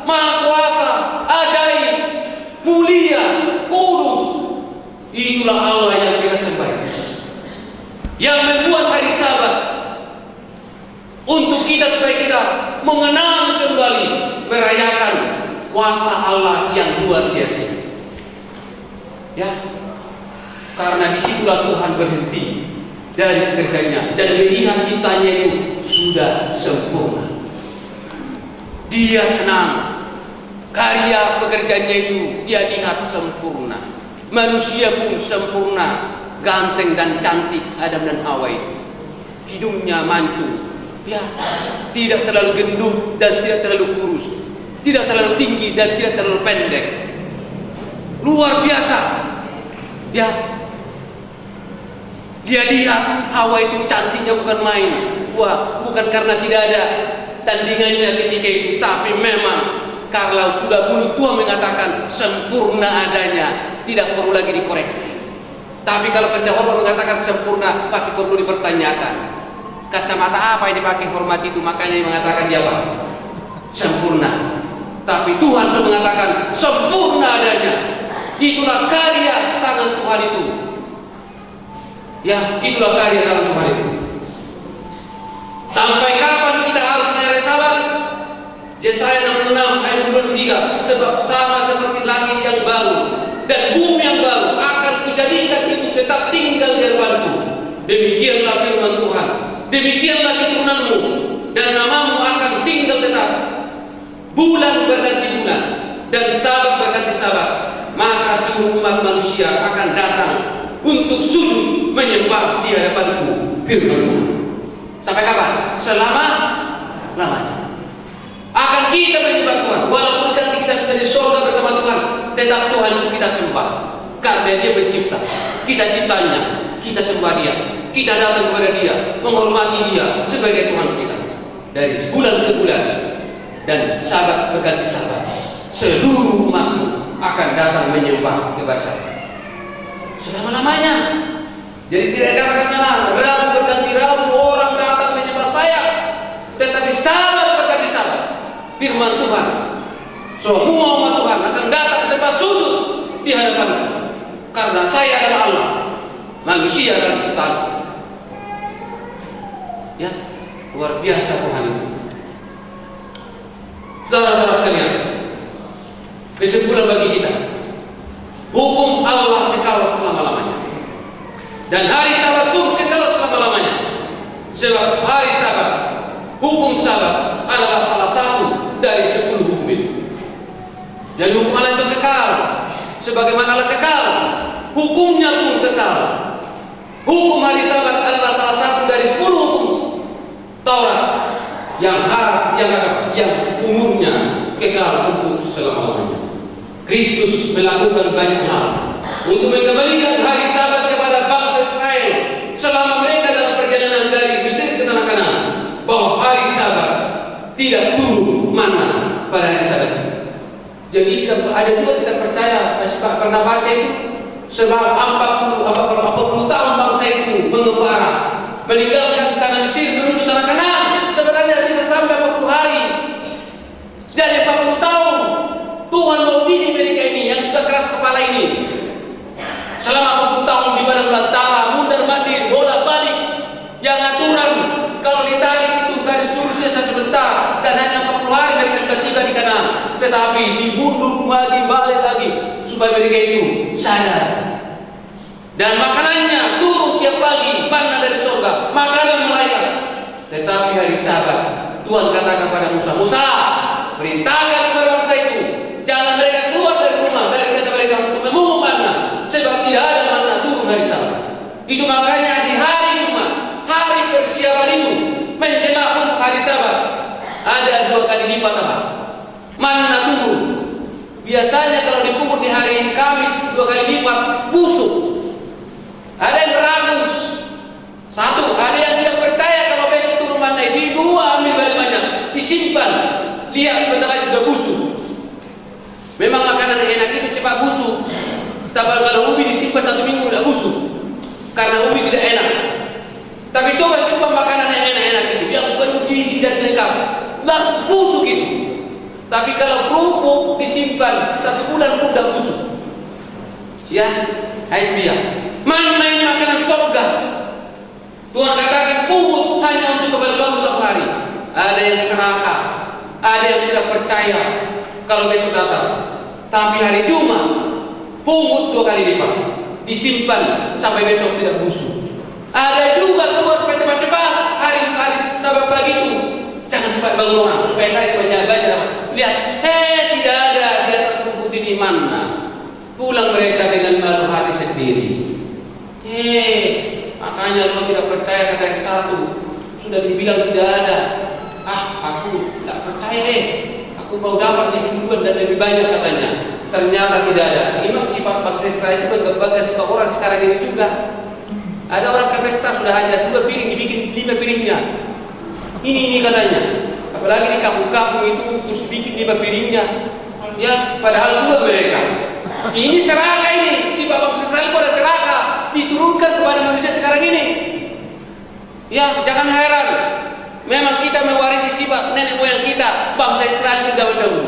Speaker 5: Maha Kuasa, ajaib, mulia, kudus. Itulah Allah yang kita sembah. Yang membuat hari Sabat untuk kita, supaya kita mengenang kembali, merayakan kuasa Allah yang luar biasa. Ya, karena disitulah Tuhan berhenti dari pekerjaannya dan melihat ciptanya itu sudah sempurna. Dia senang, karya pekerjaannya itu dia lihat sempurna. Manusia pun sempurna, ganteng dan cantik Adam dan Hawa itu. Hidungnya mancung, ya, tidak terlalu gendut dan tidak terlalu kurus, tidak terlalu tinggi dan tidak terlalu pendek. Luar biasa. Ya, dia lihat Hawa itu cantiknya bukan main. Wah, bukan karena tidak ada tandingannya ketika itu, tapi memang kalau sudah dulu Tuhan mengatakan sempurna adanya, tidak perlu lagi dikoreksi. Tapi kalau pendahulu mengatakan sempurna, pasti perlu dipertanyakan. Kacamata apa yang dipakai hormat itu, makanya dia mengatakan dia apa? Sempurna. Tapi Tuhan sudah mengatakan sempurna adanya. Itulah karya tangan Tuhan itu. Ya, itulah karya tangan Tuhan itu. Sampai kapan kita harus menyerah Sabat? Yesaya 66 ayat 23. Sebab sama seperti langit yang baru dan bumi yang baru akan kujadikan itu tetap tinggal di hadapanku. Demikianlah firman Tuhan. Demikianlah keturunanmu dan namamu akan tinggal tetap. Bulan berganti bulan dan Sabat berganti Sabat. Maka seluruh umat manusia akan datang untuk sujud menyembah di hadapanku, firman Tuhan. Sampai kapan? Selama-lamanya akan kita menyembah Tuhan. Walaupun nanti kita sudah di surga bersama Tuhan, tetap Tuhan itu kita sembah. Karena Dia pencipta, kita ciptanya, kita sembah Dia, kita datang kepada Dia, menghormati Dia sebagai Tuhan kita. Dari bulan ke bulan dan Sabat berganti Sabat, seluruh umatmu akan datang menyembah kepada Saya selama-lamanya. Jadi tidak akan salah, Rabu berganti Rabu orang datang menyembah Saya, tetapi Sabat berganti Sabat. Firman Tuhan, semua umat Tuhan akan datang sembah sujud di hadapanku, karena Saya adalah Allah, manusia adalah ciptaan. Ya, luar biasa Tuhan itu. Saudara-saudara sekalian, kesimpulan bagi kita, hukum Allah kekal selama-lamanya, dan hari Sabat pun kekal selama-lamanya. Sebab hari Sabat, hukum Sabat adalah salah satu dari 10 hukum itu. Jadi hukum Allah itu kekal, sebagaimana Allah kekal, hukumnya pun kekal. Hukum hari Sabat adalah salah satu dari 10 hukum Taurat yang umurnya kekal untuk selama-lamanya. Kristus melakukan banyak hal untuk mengembalikan hari Sabat kepada bangsa Israel selama mereka dalam perjalanan dari Mesir ke tanah Kanaan, bahwa hari Sabat tidak turun mana pada hari Sabat itu. Jadi kita ada juga tidak percaya, Pak pernah baca itu selama 40 tahun bangsa itu mengembara meninggalkan tanah Mesir menuju tanah Kanaan, sebenarnya bisa sampai 40 hari. Jadi 40 tahun Tuhan mau didik mereka ini yang sudah keras kepala ini. Selama 40 tahun di padang belantara, mundar-mandir, bolak-balik, yang aturan kalau ditarik itu garis lurusnya sebentar, dan hanya 40 hari mereka sudah tiba di Kanaan. Tetapi dibunduk lagi, balik lagi, supaya mereka itu sadar. Dan makanannya turun tiap pagi, manna dari surga, makanan malaikat. Tetapi hari Sabat Tuhan katakan pada Musa, Musa, perintahkan kepada bangsa itu, jangan mereka keluar dari rumah, dari kata mereka untuk memungut manna, sebab tidak ada manna turun hari Sabat. Itu makanya di hari Jumat, hari persiapan itu, menjelang untuk hari Sabat, ada 2 kali lipat apa? Manna turun. Biasanya kalau dipungut di hari Kamis 2 kali lipat, busuk. Ada yang ragus. Satu, ada yang tidak percaya kalau besok turun manna itu. 2, ambil balik banyak, disimpan. Lihat sebentar lagi sudah busuk. Memang makanan yang enak itu cepat busuk. Tapi kalau ubi disimpan 1 minggu sudah busuk, karena ubi tidak enak. Tapi coba simpan makanan yang enak-enak itu, yang penuh gizi dan lengkap, langsung busuk itu. Tapi kalau kerupuk disimpan 1 bulan pun sudah busuk. Ya, hai dia. Mana ini makanan surga? Tuhan katakan pungut hanya untuk keperluan 1 hari. Ada yang serakah, ada yang tidak percaya kalau besok datang. Tapi hari Jumat pungut 2 kali lipat, disimpan sampai besok tidak busuk. Ada juga keluar cepat-cepat hari Sabat pagi itu, jangan sempat bangun orang supaya saya banyak. Lihat, tidak ada di atas rumput ini manna. Pulang mereka dengan malu hati sendiri. Makanya kalau tidak percaya kata yang satu, sudah dibilang tidak ada. Aku tidak percaya aku mau dapat lebih duluan dan lebih banyak katanya. Ternyata tidak ada. Ini sifat bangsa Israel itu berbagai orang sekarang ini juga. Ada orang ke pesta sudah hanya 2 piring, dibikin 5 piringnya. Ini katanya. Apalagi di kampung-kampung itu terus bikin 5 piringnya. Ya, padahal 2 mereka. Ini serakah ini. Sifat bangsa Israel pada serakah diturunkan kepada manusia sekarang ini. Ya, jangan heran. Memang kita mewarisi sifat nenek moyang kita, bangsa Israel itu dahulu.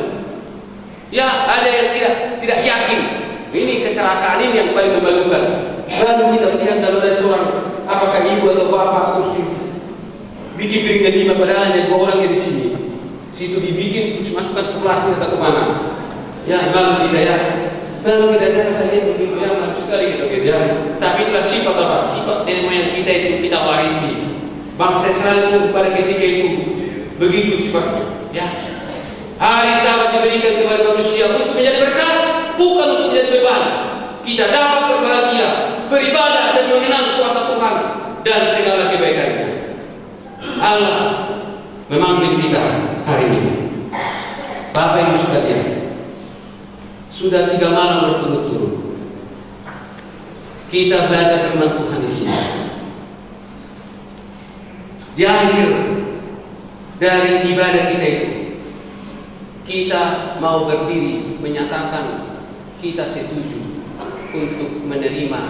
Speaker 5: Ya, ada yang tidak yakin. Ini keserakahan ini yang paling memalukan. Lalu kita lihat kalau ada seorang, apakah ibu atau bapak terus bikin piringnya 5, padahal hanya 2 orang di sini. Situ dibikin terus masukkan ke plastik atau kemana? Ya, lalu kita ya. Lalu kita jangan saja begitu yang bagus sekali gitu ya. Tapi itulah sifat apa? Sifat nenek moyang kita itu kita warisi. Bangsa Israel itu pada ketika itu begitu sifatnya. Ya. Hari Sabat diberikan kepada manusia untuk menjadi berkat, bukan untuk menjadi beban. Kita dapat berbahagia, beribadah dan mengenang kuasa Tuhan dan segala kebaikannya. Allah memanggil kita hari ini. Bapak Ibu sekalian, sudah 3 malam berturut-turut kita belajar firman Tuhan di sini. Di akhir dari ibadah kita itu, kita mau berdiri menyatakan kita setuju untuk menerima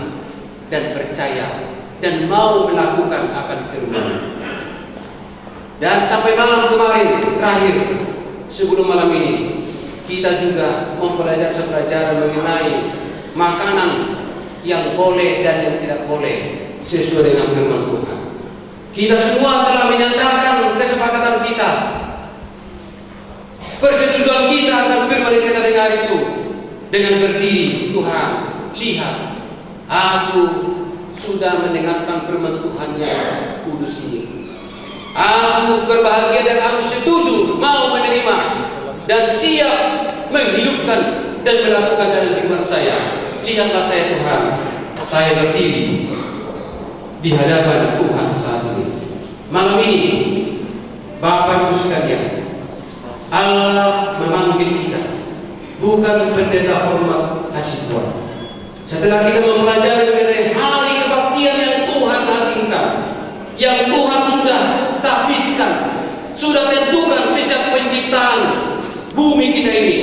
Speaker 5: dan percaya dan mau melakukan akan firman. Dan sampai malam kemarin terakhir sebelum malam ini, kita juga mempelajari pelajaran mengenai makanan yang boleh dan yang tidak boleh sesuai dengan firman Tuhan. Kita semua telah menyatakan kesepakatan kita, persetujuan kita akan firman yang kita dengar itu dengan berdiri. Tuhan, lihat, aku sudah mendengarkan firman Tuhan yang kudus ini. Aku berbahagia dan aku setuju mau menerima dan siap menghidupkan dan melakukan dalam kehidupan saya. Lihatlah saya Tuhan, saya berdiri di hadapan Tuhan saat ini. Malam ini, Bapak Ibu sekalian, Allah memanggil kita bukan pendeta hormat Hasibuan. Setelah kita mempelajari mengenai hari kebaktian yang Tuhan asingkan, yang Tuhan sudah tapiskan, sudah tentukan sejak penciptaan bumi kita ini,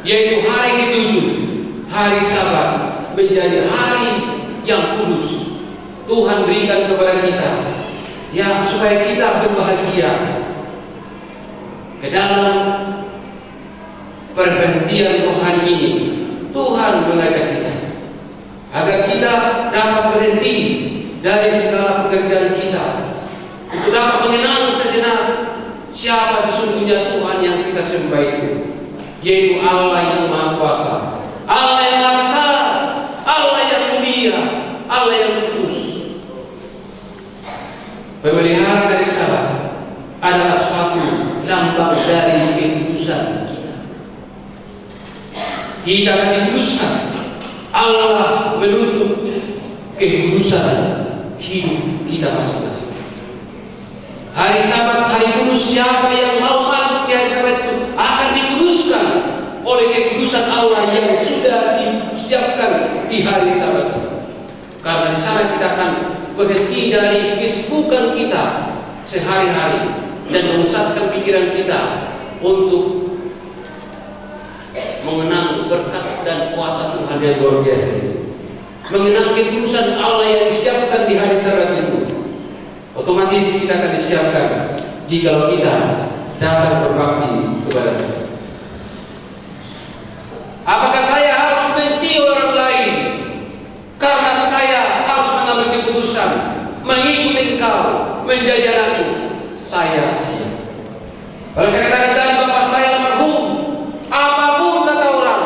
Speaker 5: yaitu hari ke-7, hari Sabat, menjadi hari yang kudus. Tuhan berikan kepada kita, ya, supaya kita berbahagia ke dalam perhentian rohani ini. Tuhan mengajak kita agar kita dapat berhenti dari segala pekerjaan kita, untuk dapat mengenal sejenak siapa sesungguhnya Tuhan yang kita sembah itu, yaitu Allah yang Maha Kuasa, Allah yang Maha Besar, Allah yang mulia, Allah yang kudus. Pemelihara dari Sabat adalah suatu lambang dari kekudusan kita. Kita akan dikuduskan. Allah menuntut kekudusan hidup kita masing-masing. Hari Sabat, hari kudus, siapa yang mau masuk di hari Sabat itu akan dikuduskan oleh kekudusan Allah yang sudah disiapkan di hari Sabat itu. Karena di sana kita akan berhenti dari kesibukan kita sehari-hari dan memusatkan pikiran kita untuk mengenang berkat dan kuasa Tuhan yang luar biasa itu, mengenang kekudusan Allah yang disiapkan di hari Sabat itu. Otomatis kita akan disiapkan jika kita datang berbakti kepada Tuhan. Apakah saya harus benci orang lain karena saya harus mengambil keputusan mengikuti engkau menjadi anakku? Saya siap. Kalau saya katakan tadi bapak saya almarhum, apapun kata orang,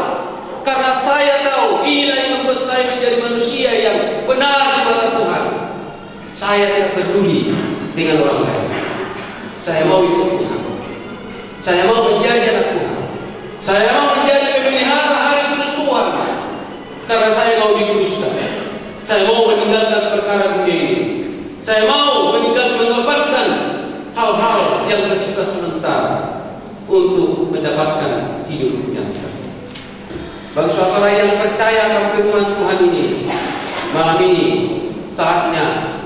Speaker 5: karena saya tahu inilah yang membuat saya menjadi manusia yang benar di mata Tuhan, saya tidak peduli dengan orang lain. Saya mau ikut Tuhan. Saya mau menjadi anak Tuhan. Saya mau menjadi pemelihara hari kudus Tuhan, karena saya mau dikuduskan. Saya mau meninggalkan perkara dunia ini. Saya mau mengorbankan hal-hal yang bersifat sementara untuk mendapatkan hidup yang kekal. Bagi saudara yang percaya akan firman Tuhan ini, malam ini saatnya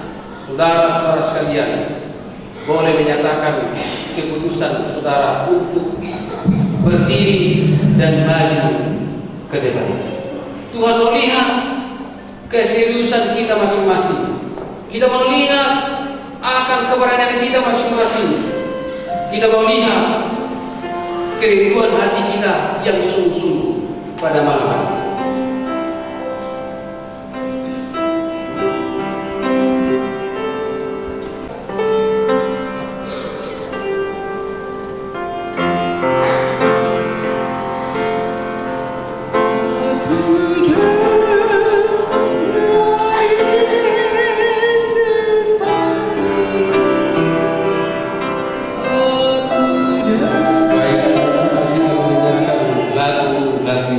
Speaker 5: saudara-saudara sekalian boleh menyatakan keputusan saudara untuk berdiri dan maju ke depan. Tuhan mau lihat keseriusan kita masing-masing. Kita mau lihat akan keberanian kita masing-masing. Kita mau lihat kerinduan hati kita yang sungguh-sungguh pada malam hari. Baik, kita mendengarkan lagu-lagu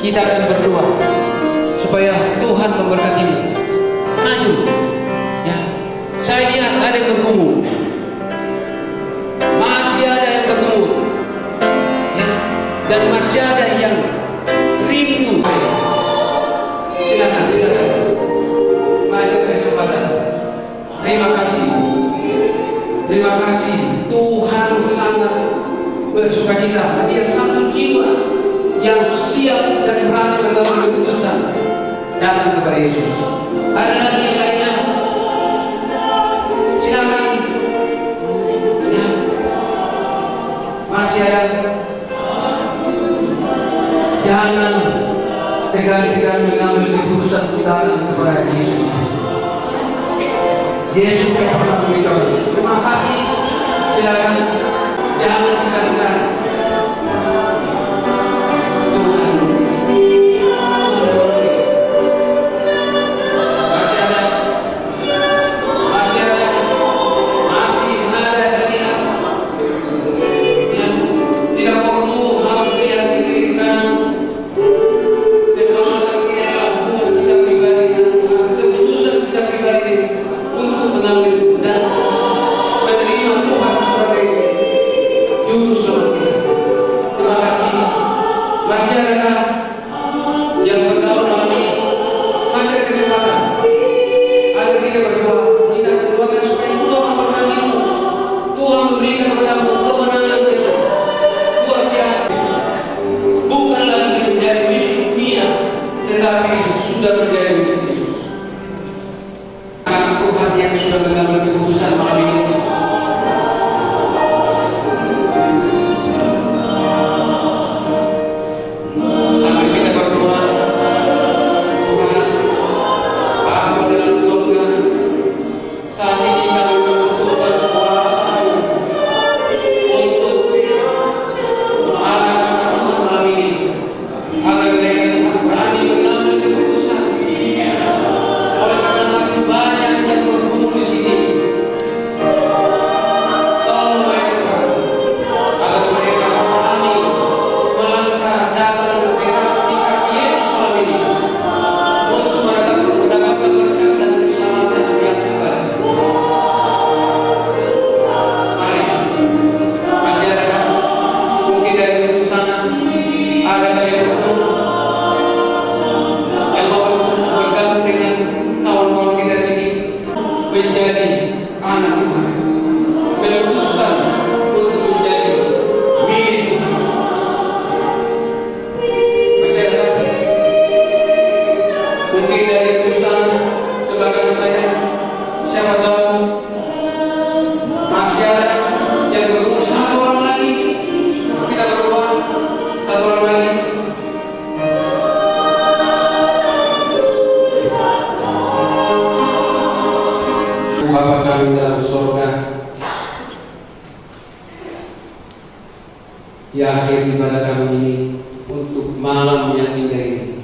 Speaker 5: kita akan berdoa supaya Tuhan memberkatimu. Maju, ya. Saya lihat ada yang bergumul, masih ada yang bergumul, ya. Dan masih ada yang rindu. Silakan, silakan. Masih ada kesempatan. Terima kasih. Terima kasih. Tuhan sangat bersukacita. Dia satu jiwa yang siap dan berani mengambil keputusan datang kepada Yesus. Ada lagi yang lainnya? Silakan. Ya. Masih ada. Jangan segala-segala mengambil keputusan datang kepada Yesus. Yesus yang pernah memberitahu. Terima kasih. Silakan. Jangan sekali-sekali. Di akhir ibadah kami ini untuk malam yang indah ini,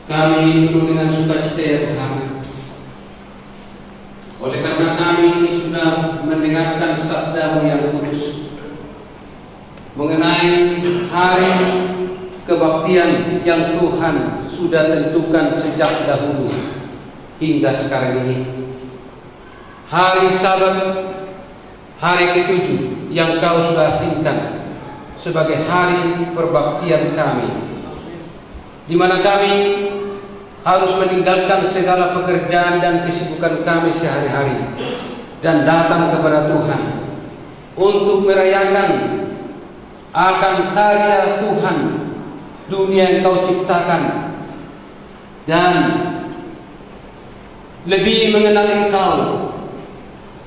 Speaker 5: kami penuh dengan sukacita yang berharga. Oleh karena kami sudah mendengarkan sabda-Mu yang kudus mengenai hari kebaktian yang Tuhan sudah tentukan sejak dahulu hingga sekarang ini. Hari Sabat, hari ke-7 yang Kau sudah asingkan sebagai hari perbaktian kami, di mana kami harus meninggalkan segala pekerjaan dan kesibukan kami sehari-hari dan datang kepada Tuhan untuk merayakan akan karya Tuhan, dunia yang Kau ciptakan, dan lebih mengenal Engkau,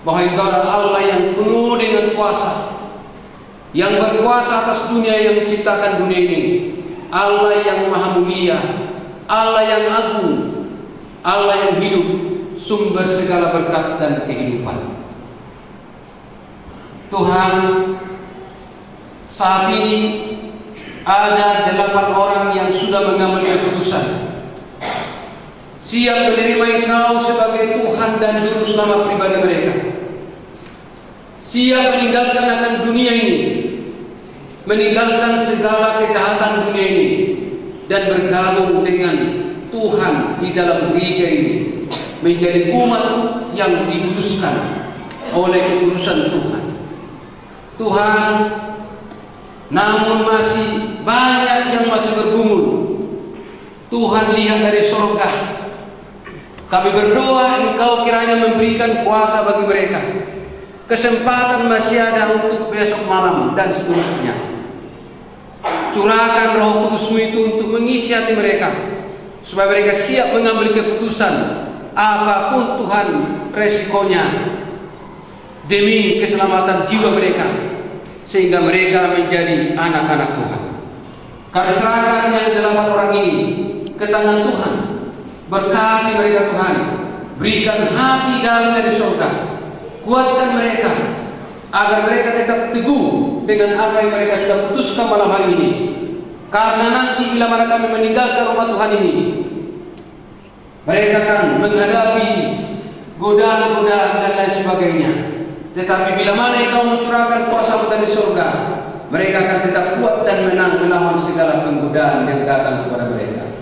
Speaker 5: bahwa Engkau adalah Allah yang penuh dengan kuasa, yang berkuasa atas dunia yang menciptakan dunia ini, Allah yang maha mulia, Allah yang agung, Allah yang hidup, sumber segala berkat dan kehidupan. Tuhan, saat ini ada 8 orang yang sudah mengambil keputusan siap menerima Engkau sebagai Tuhan dan Juru Selamat pribadi mereka, siap meninggalkan akan dunia ini meninggalkan segala kejahatan dunia ini dan bergabung dengan Tuhan di dalam gereja ini, menjadi umat yang dikuduskan oleh kekudusan Tuhan. Tuhan, namun masih banyak yang masih bergumul. Tuhan lihat dari surga. Kami berdoa Engkau kiranya memberikan kuasa bagi mereka. Kesempatan masih ada untuk besok malam dan seterusnya. Curahkan Roh Kudus-Mu itu untuk mengisi hati mereka, supaya mereka siap mengambil keputusan apapun Tuhan resikonya demi keselamatan jiwa mereka, sehingga mereka menjadi anak-anak Tuhan. Kami serahkan yang 8 orang ini ke tangan Tuhan. Berkati mereka Tuhan, berikan hati damai dari surga, kuatkan mereka agar mereka tetap teguh dengan apa yang mereka sudah putuskan malam hari ini. Karena nanti bila mana kami meninggalkan rumah Tuhan ini, mereka akan menghadapi godaan-godaan dan lain sebagainya. Tetapi bila mana Engkau mencurahkan kuasa dari surga, mereka akan tetap kuat dan menang melawan segala penggodaan yang datang kepada mereka.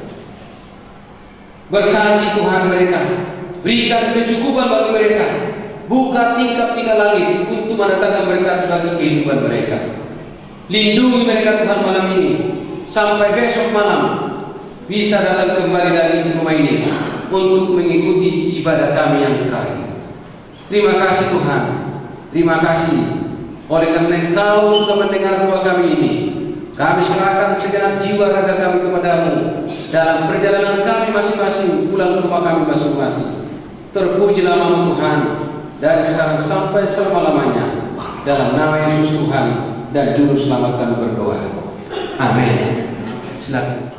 Speaker 5: Berkati Tuhan mereka, berikan kecukupan bagi mereka, buka tingkap-tingkap langit untuk mendatangkan berkat bagi kehidupan mereka. Lindungi mereka Tuhan malam ini, sampai besok malam bisa datang kembali lagi ke rumah ini untuk mengikuti ibadah kami yang terakhir. Terima kasih Tuhan, terima kasih oleh karena Engkau sudah mendengar doa kami ini. Kami serahkan segenap jiwa raga kami kepadamu dalam perjalanan kami masing-masing pulang ke rumah kami masing-masing. Terpuji nama Tuhan dari sekarang sampai selama-lamanya. Dalam nama Yesus Tuhan dan Juru Selamat kami berdoa. Amin. Silakan.